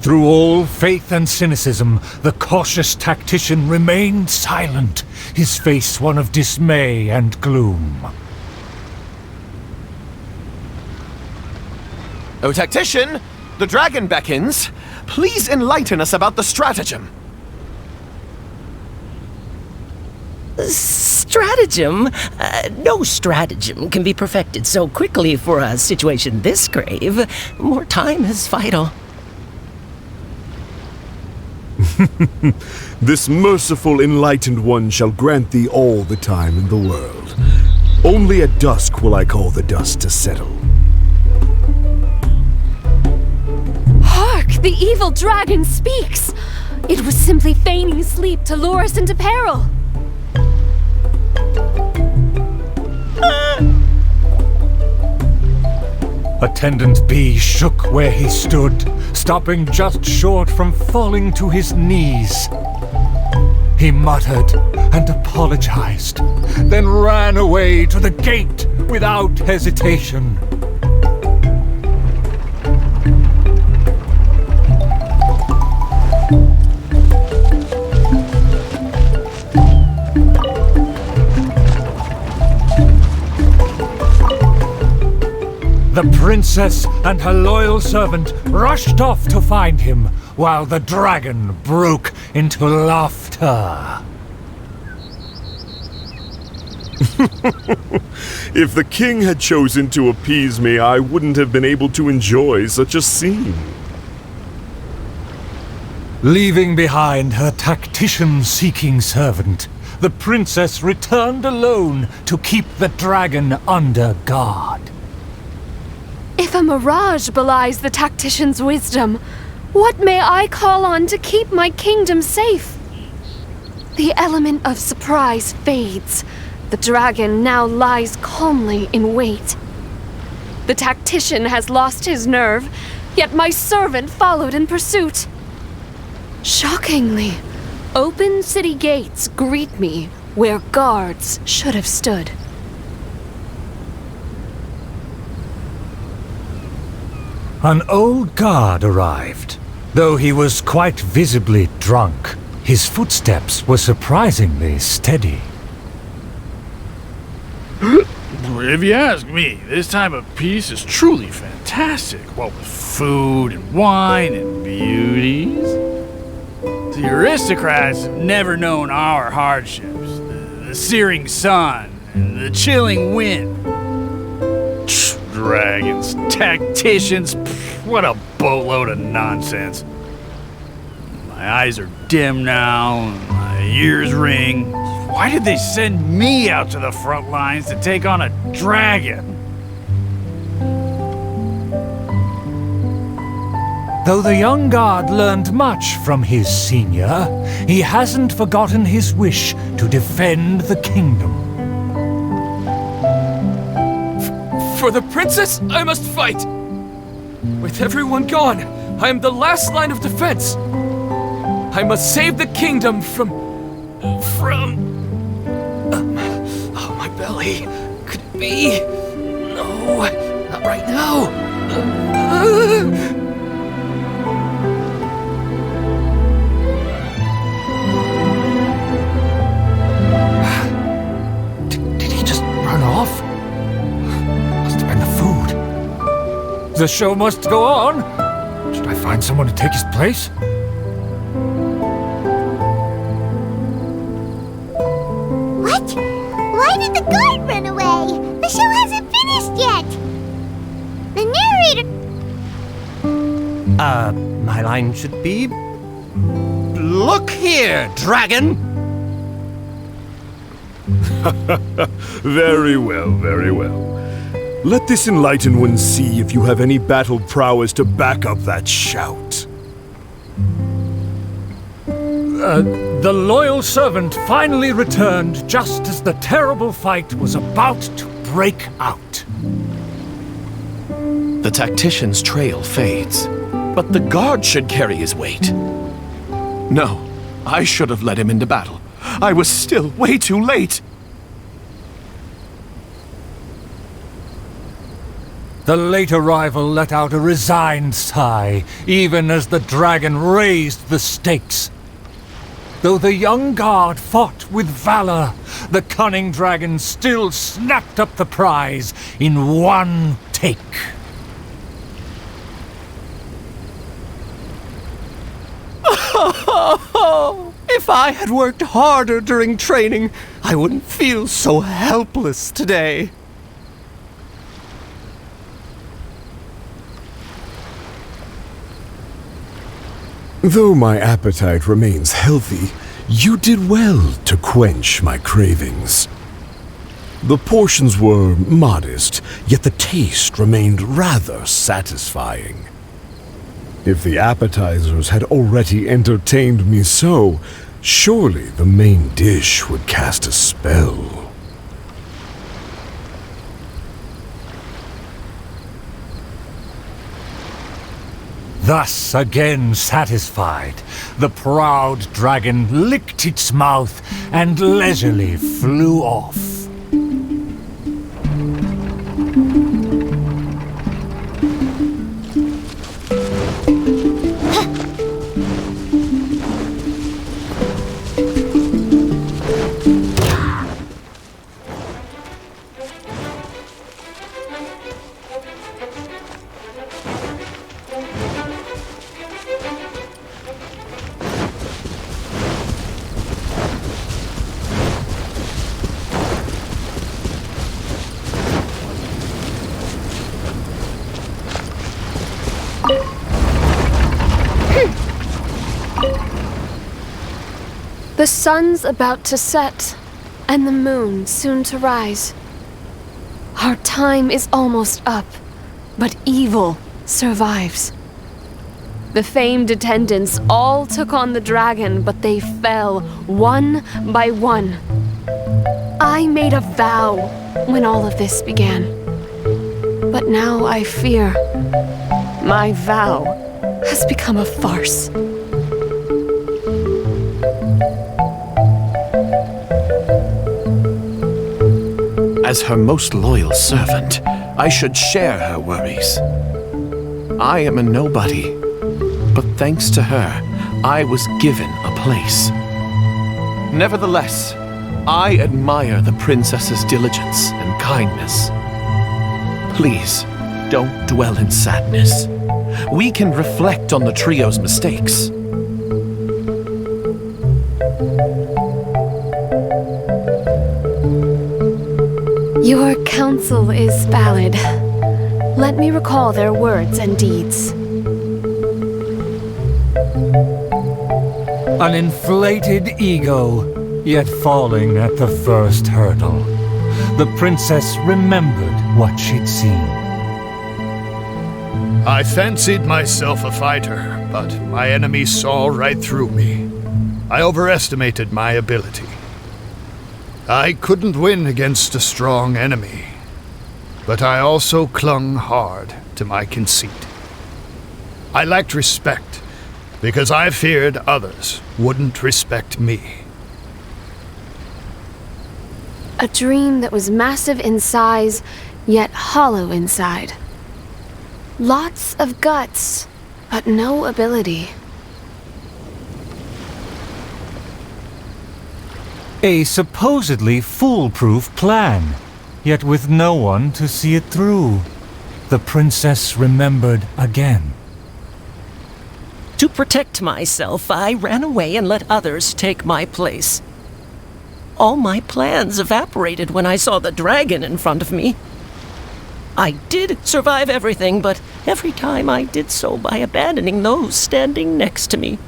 Through all faith and cynicism, the cautious tactician remained silent, his face one of dismay and gloom. O tactician, the dragon beckons. Please enlighten us about the stratagem. Stratagem? No stratagem can be perfected so quickly for a situation this grave. More time is vital. This merciful, enlightened one shall grant thee all the time in the world. Only at dusk will I call the dust to settle. Hark! The evil dragon speaks! It was simply feigning sleep to lure us into peril. Attendant B shook where he stood, stopping just short from falling to his knees. He muttered and apologized, then ran away to the gate without hesitation. The princess and her loyal servant rushed off to find him, while the dragon broke into laughter. If the king had chosen to appease me, I wouldn't have been able to enjoy such a scene. Leaving behind her tactician-seeking servant, the princess returned alone to keep the dragon under guard. If a mirage belies the tactician's wisdom, what may I call on to keep my kingdom safe? The element of surprise fades. The dragon now lies calmly in wait. The tactician has lost his nerve, yet my servant followed in pursuit. Shockingly, open city gates greet me where guards should have stood. An old guard arrived. Though he was quite visibly drunk, his footsteps were surprisingly steady. If you ask me, this time of peace is truly fantastic. What with food and wine and beauties. The aristocrats have never known our hardships. The searing sun and the chilling wind. Dragons, tacticians, what a boatload of nonsense. My eyes are dim now, my ears ring. Why did they send me out to the front lines to take on a dragon? Though the young guard learned much from his senior, he hasn't forgotten his wish to defend the kingdom. For the princess, I must fight! With everyone gone, I am the last line of defense! I must save the kingdom from... Oh, my belly. Could it be? No. right now. Did he just run off? Must have been the food. The show must go on. Should I find someone to take his place? What? Why did the guard run away? The show hasn't finished yet! The narrator... My line should be... Look here, dragon! Very well, very well. Let this enlightened one see if you have any battle prowess to back up that shout. The loyal servant finally returned just as the terrible fight was about to break out. The tactician's trail fades, but the guard should carry his weight. No, I should have led him into battle. I was still way too late. The late arrival let out a resigned sigh, even as the dragon raised the stakes. Though the young guard fought with valor, the cunning dragon still snapped up the prize in one take. If I had worked harder during training, I wouldn't feel so helpless today. Though my appetite remains healthy, you did well to quench my cravings. The portions were modest, yet the taste remained rather satisfying. If the appetizers had already entertained me so, surely the main dish would cast a spell. Thus, again satisfied, the proud dragon licked its mouth and leisurely flew off. The sun's about to set, and the moon soon to rise. Our time is almost up, but evil survives. The famed attendants all took on the dragon, but they fell one by one. I made a vow when all of this began. But now I fear my vow has become a farce. As her most loyal servant, I should share her worries. I am a nobody, but thanks to her, I was given a place. Nevertheless, I admire the princess's diligence and kindness. Please, don't dwell in sadness. We can reflect on the trio's mistakes. Your counsel is valid. Let me recall their words and deeds. An inflated ego, yet falling at the first hurdle. The princess remembered what she'd seen. I fancied myself a fighter, but my enemy saw right through me. I overestimated my ability. I couldn't win against a strong enemy, but I also clung hard to my conceit. I lacked respect because I feared others wouldn't respect me. A dream that was massive in size, yet hollow inside. Lots of guts, but no ability. A supposedly foolproof plan, yet with no one to see it through. The princess remembered again. To protect myself, I ran away and let others take my place. All my plans evaporated when I saw the dragon in front of me. I did survive everything, but every time I did so by abandoning those standing next to me.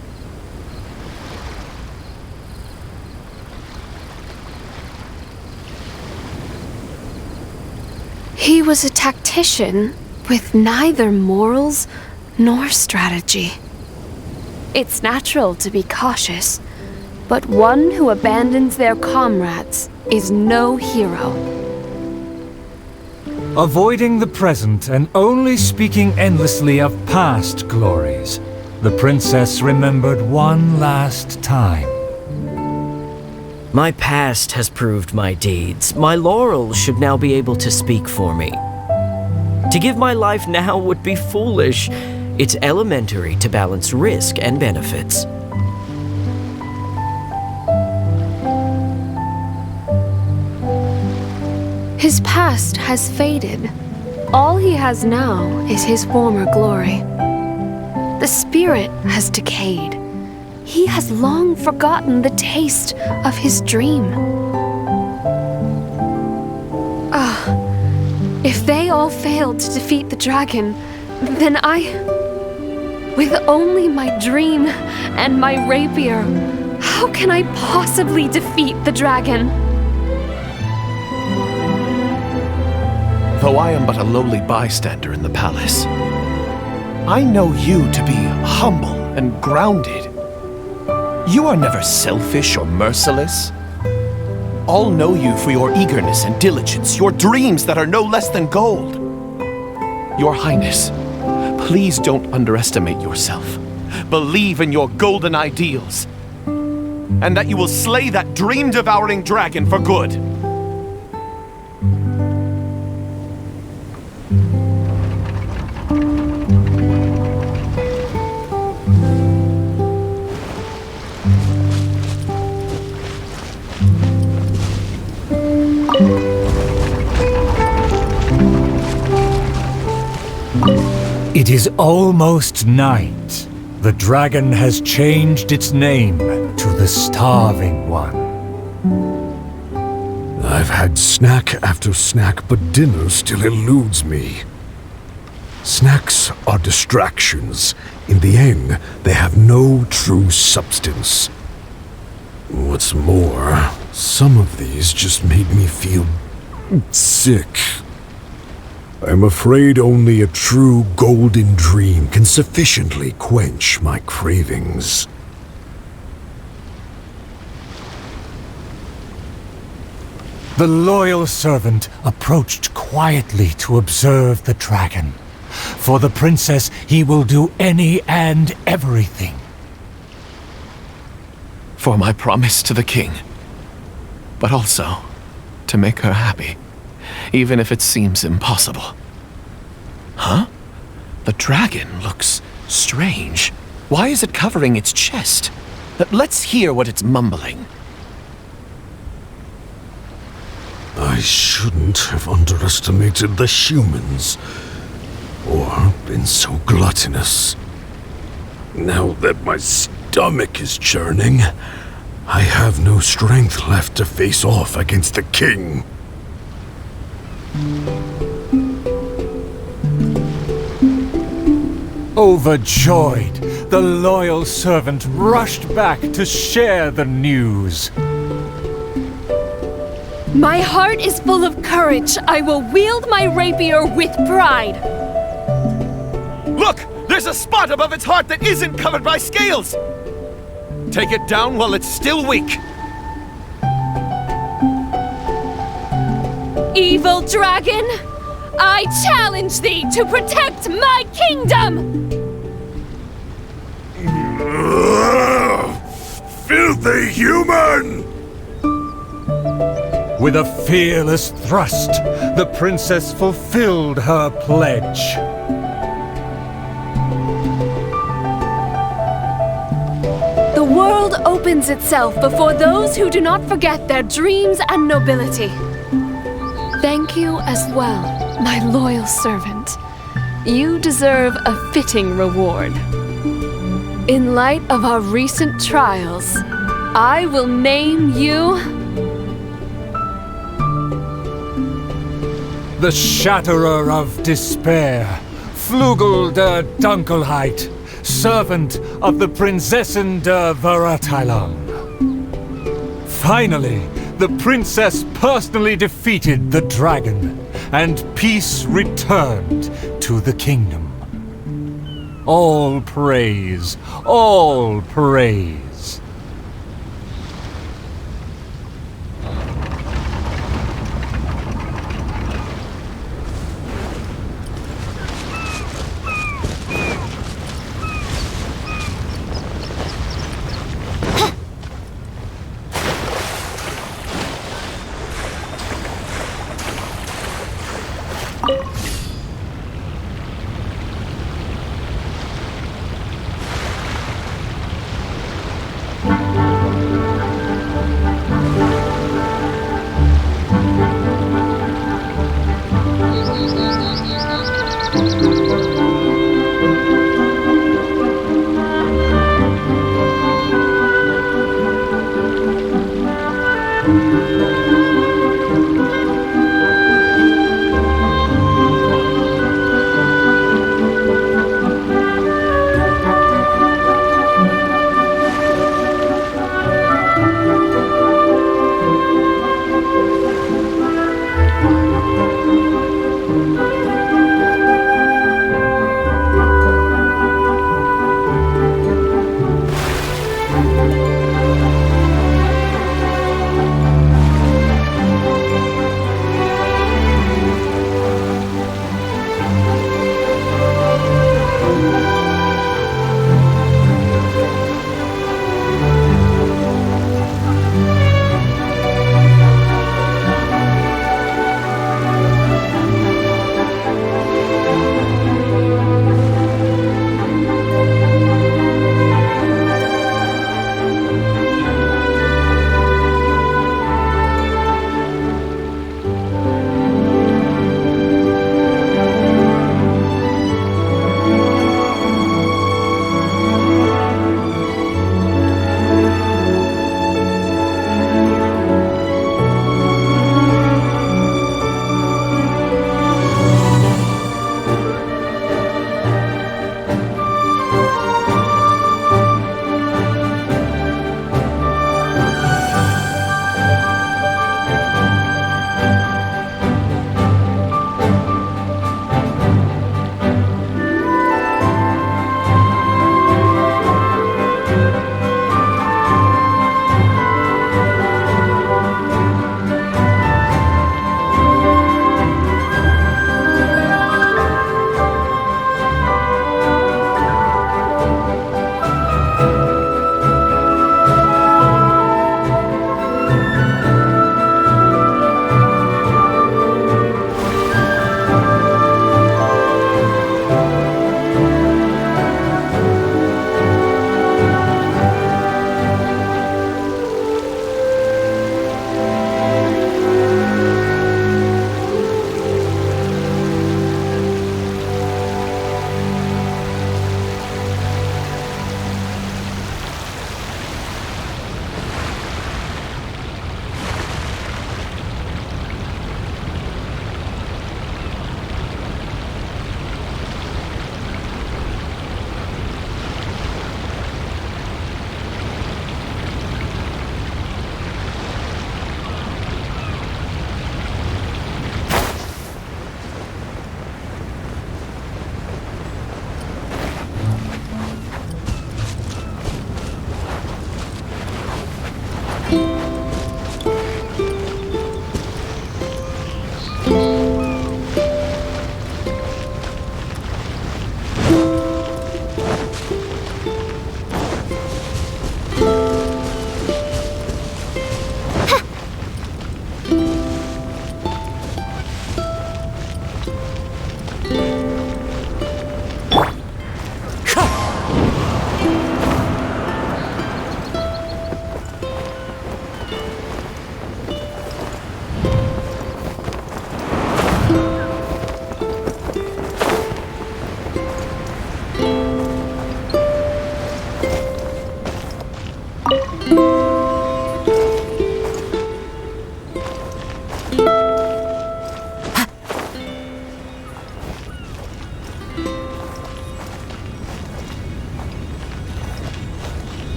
He was a tactician with neither morals nor strategy. It's natural to be cautious, but one who abandons their comrades is no hero. Avoiding the present and only speaking endlessly of past glories, the princess remembered one last time. My past has proved my deeds. My laurels should now be able to speak for me. To give my life now would be foolish. It's elementary to balance risk and benefits. His past has faded. All he has now is his former glory. The spirit has decayed. He has long forgotten the taste of his dream. If they all failed to defeat the dragon, then with only my dream and my rapier, how can I possibly defeat the dragon? Though I am but a lowly bystander in the palace, I know you to be humble and grounded. You are never selfish or merciless. All know you for your eagerness and diligence, your dreams that are no less than gold. Your Highness, please don't underestimate yourself. Believe in your golden ideals, and that you will slay that dream-devouring dragon for good. It is almost night. The dragon has changed its name to the Starving One. I've had snack after snack, but dinner still eludes me. Snacks are distractions. In the end, they have no true substance. What's more, some of these just made me feel sick. I'm afraid only a true golden dream can sufficiently quench my cravings. The loyal servant approached quietly to observe the dragon. For the princess, he will do any and everything. For my promise to the king, but also to make her happy, even if it seems impossible. Huh? The dragon looks strange. Why is it covering its chest? Let's hear what it's mumbling. I shouldn't have underestimated the humans, or been so gluttonous. Now that my stomach is churning, I have no strength left to face off against the king. Overjoyed, the loyal servant rushed back to share the news. My heart is full of courage. I will wield my rapier with pride. Look! There's a spot above its heart that isn't covered by scales! Take it down while it's still weak. Evil dragon, I challenge thee to protect my kingdom! Filthy human! With a fearless thrust, the princess fulfilled her pledge. world opens itself before those who do not forget their dreams and nobility. Thank you as well, my loyal servant. You deserve a fitting reward. In light of our recent trials, I will name you the Shatterer of Despair, Flugel der Dunkelheit, servant of the Prinzessin der Verurteilung. Finally, the princess personally defeated the dragon, and peace returned to the kingdom. All praise, all praise.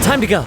Time to go.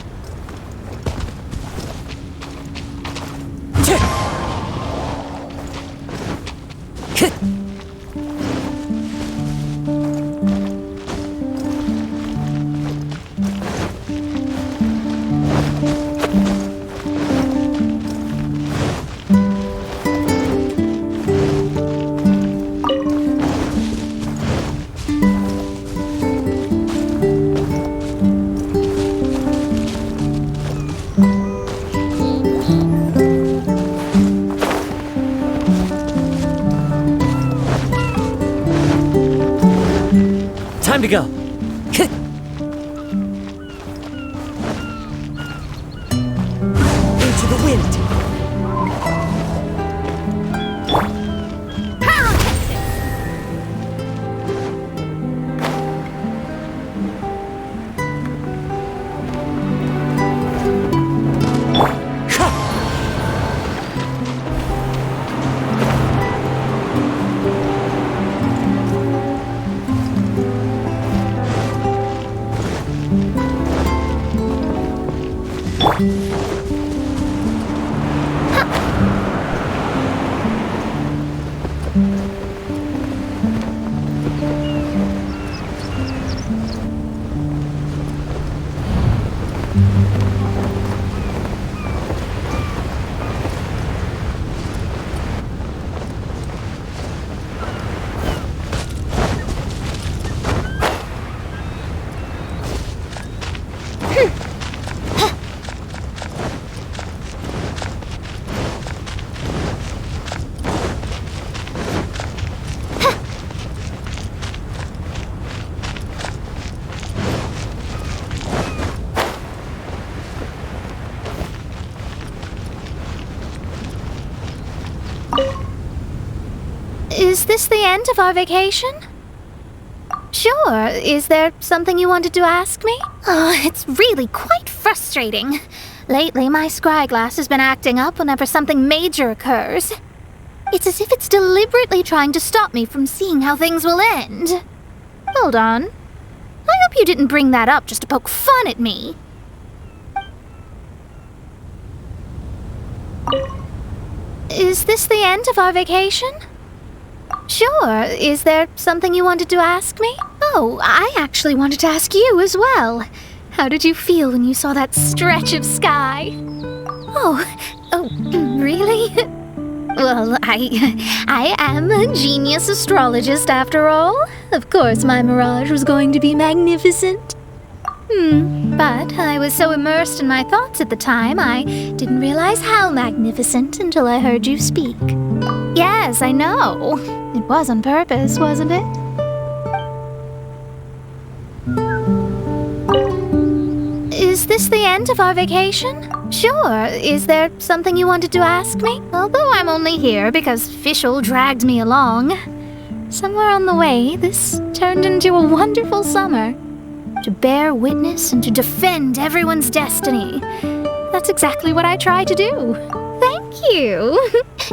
Time to go. Into the wind. Is this the end of our vacation? Sure. Is there something you wanted to ask me? Oh, it's really quite frustrating. Lately, my scryglass has been acting up whenever something major occurs. It's as if it's deliberately trying to stop me from seeing how things will end. Hold on. I hope you didn't bring that up just to poke fun at me. Is this the end of our vacation? Sure. Is there something you wanted to ask me? Oh, I actually wanted to ask you as well. How did you feel when you saw that stretch of sky? Oh, really? Well, I am a genius astrologist after all. Of course my mirage was going to be magnificent. But I was so immersed in my thoughts at the time, I didn't realize how magnificent until I heard you speak. Yes, I know. It was on purpose, wasn't it? Is this the end of our vacation? Sure. Is there something you wanted to ask me? Although I'm only here because Fischl dragged me along. Somewhere on the way, this turned into a wonderful summer. To bear witness and to defend everyone's destiny. That's exactly what I try to do. Thank you.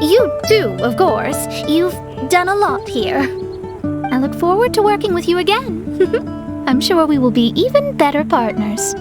You too, of course. You've done a lot here. I look forward to working with you again. I'm sure we will be even better partners.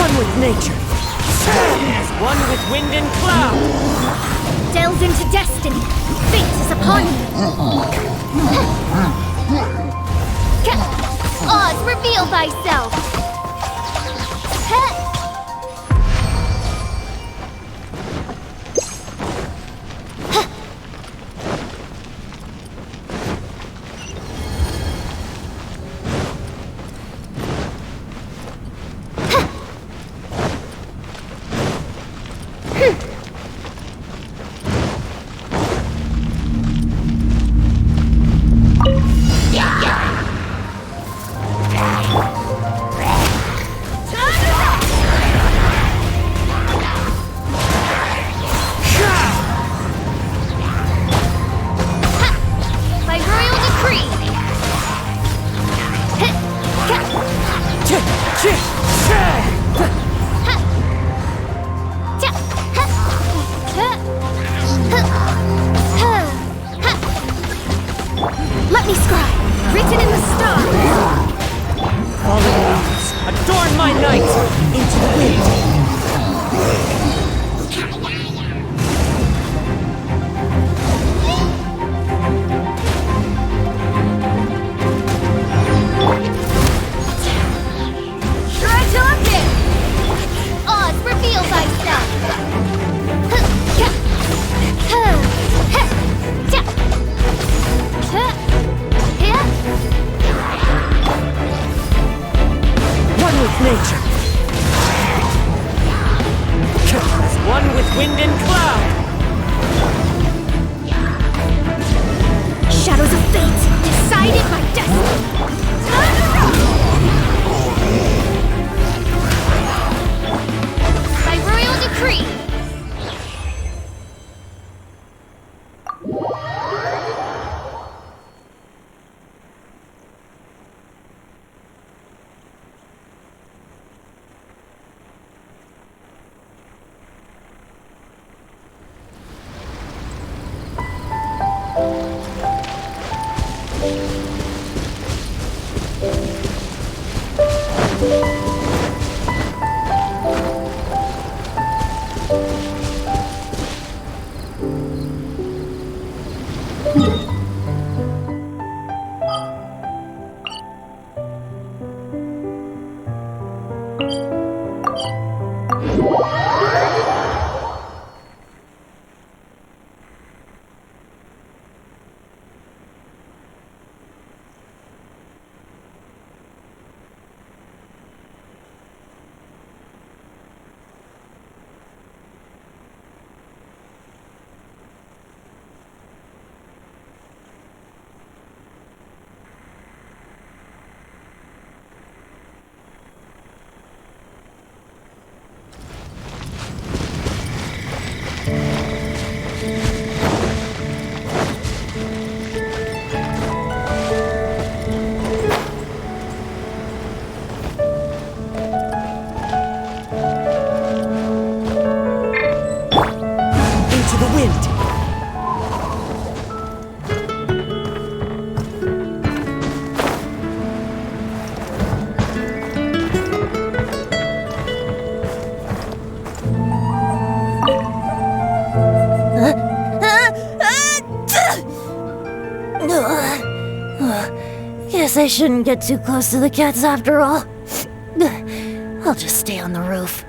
One with nature. As one with wind and cloud. Delve into destiny. Fate is upon you. Oz, reveal thyself. Let me scribe, written in the stars. Falling leaves, adorn my night into the wind. Shred till I'm dead. Oz, reveal thyself. One with nature. As one with wind and cloud. Shadows of fate, decided by destiny. By royal decree. Guess I shouldn't get too close to the cats after all. I'll just stay on the roof.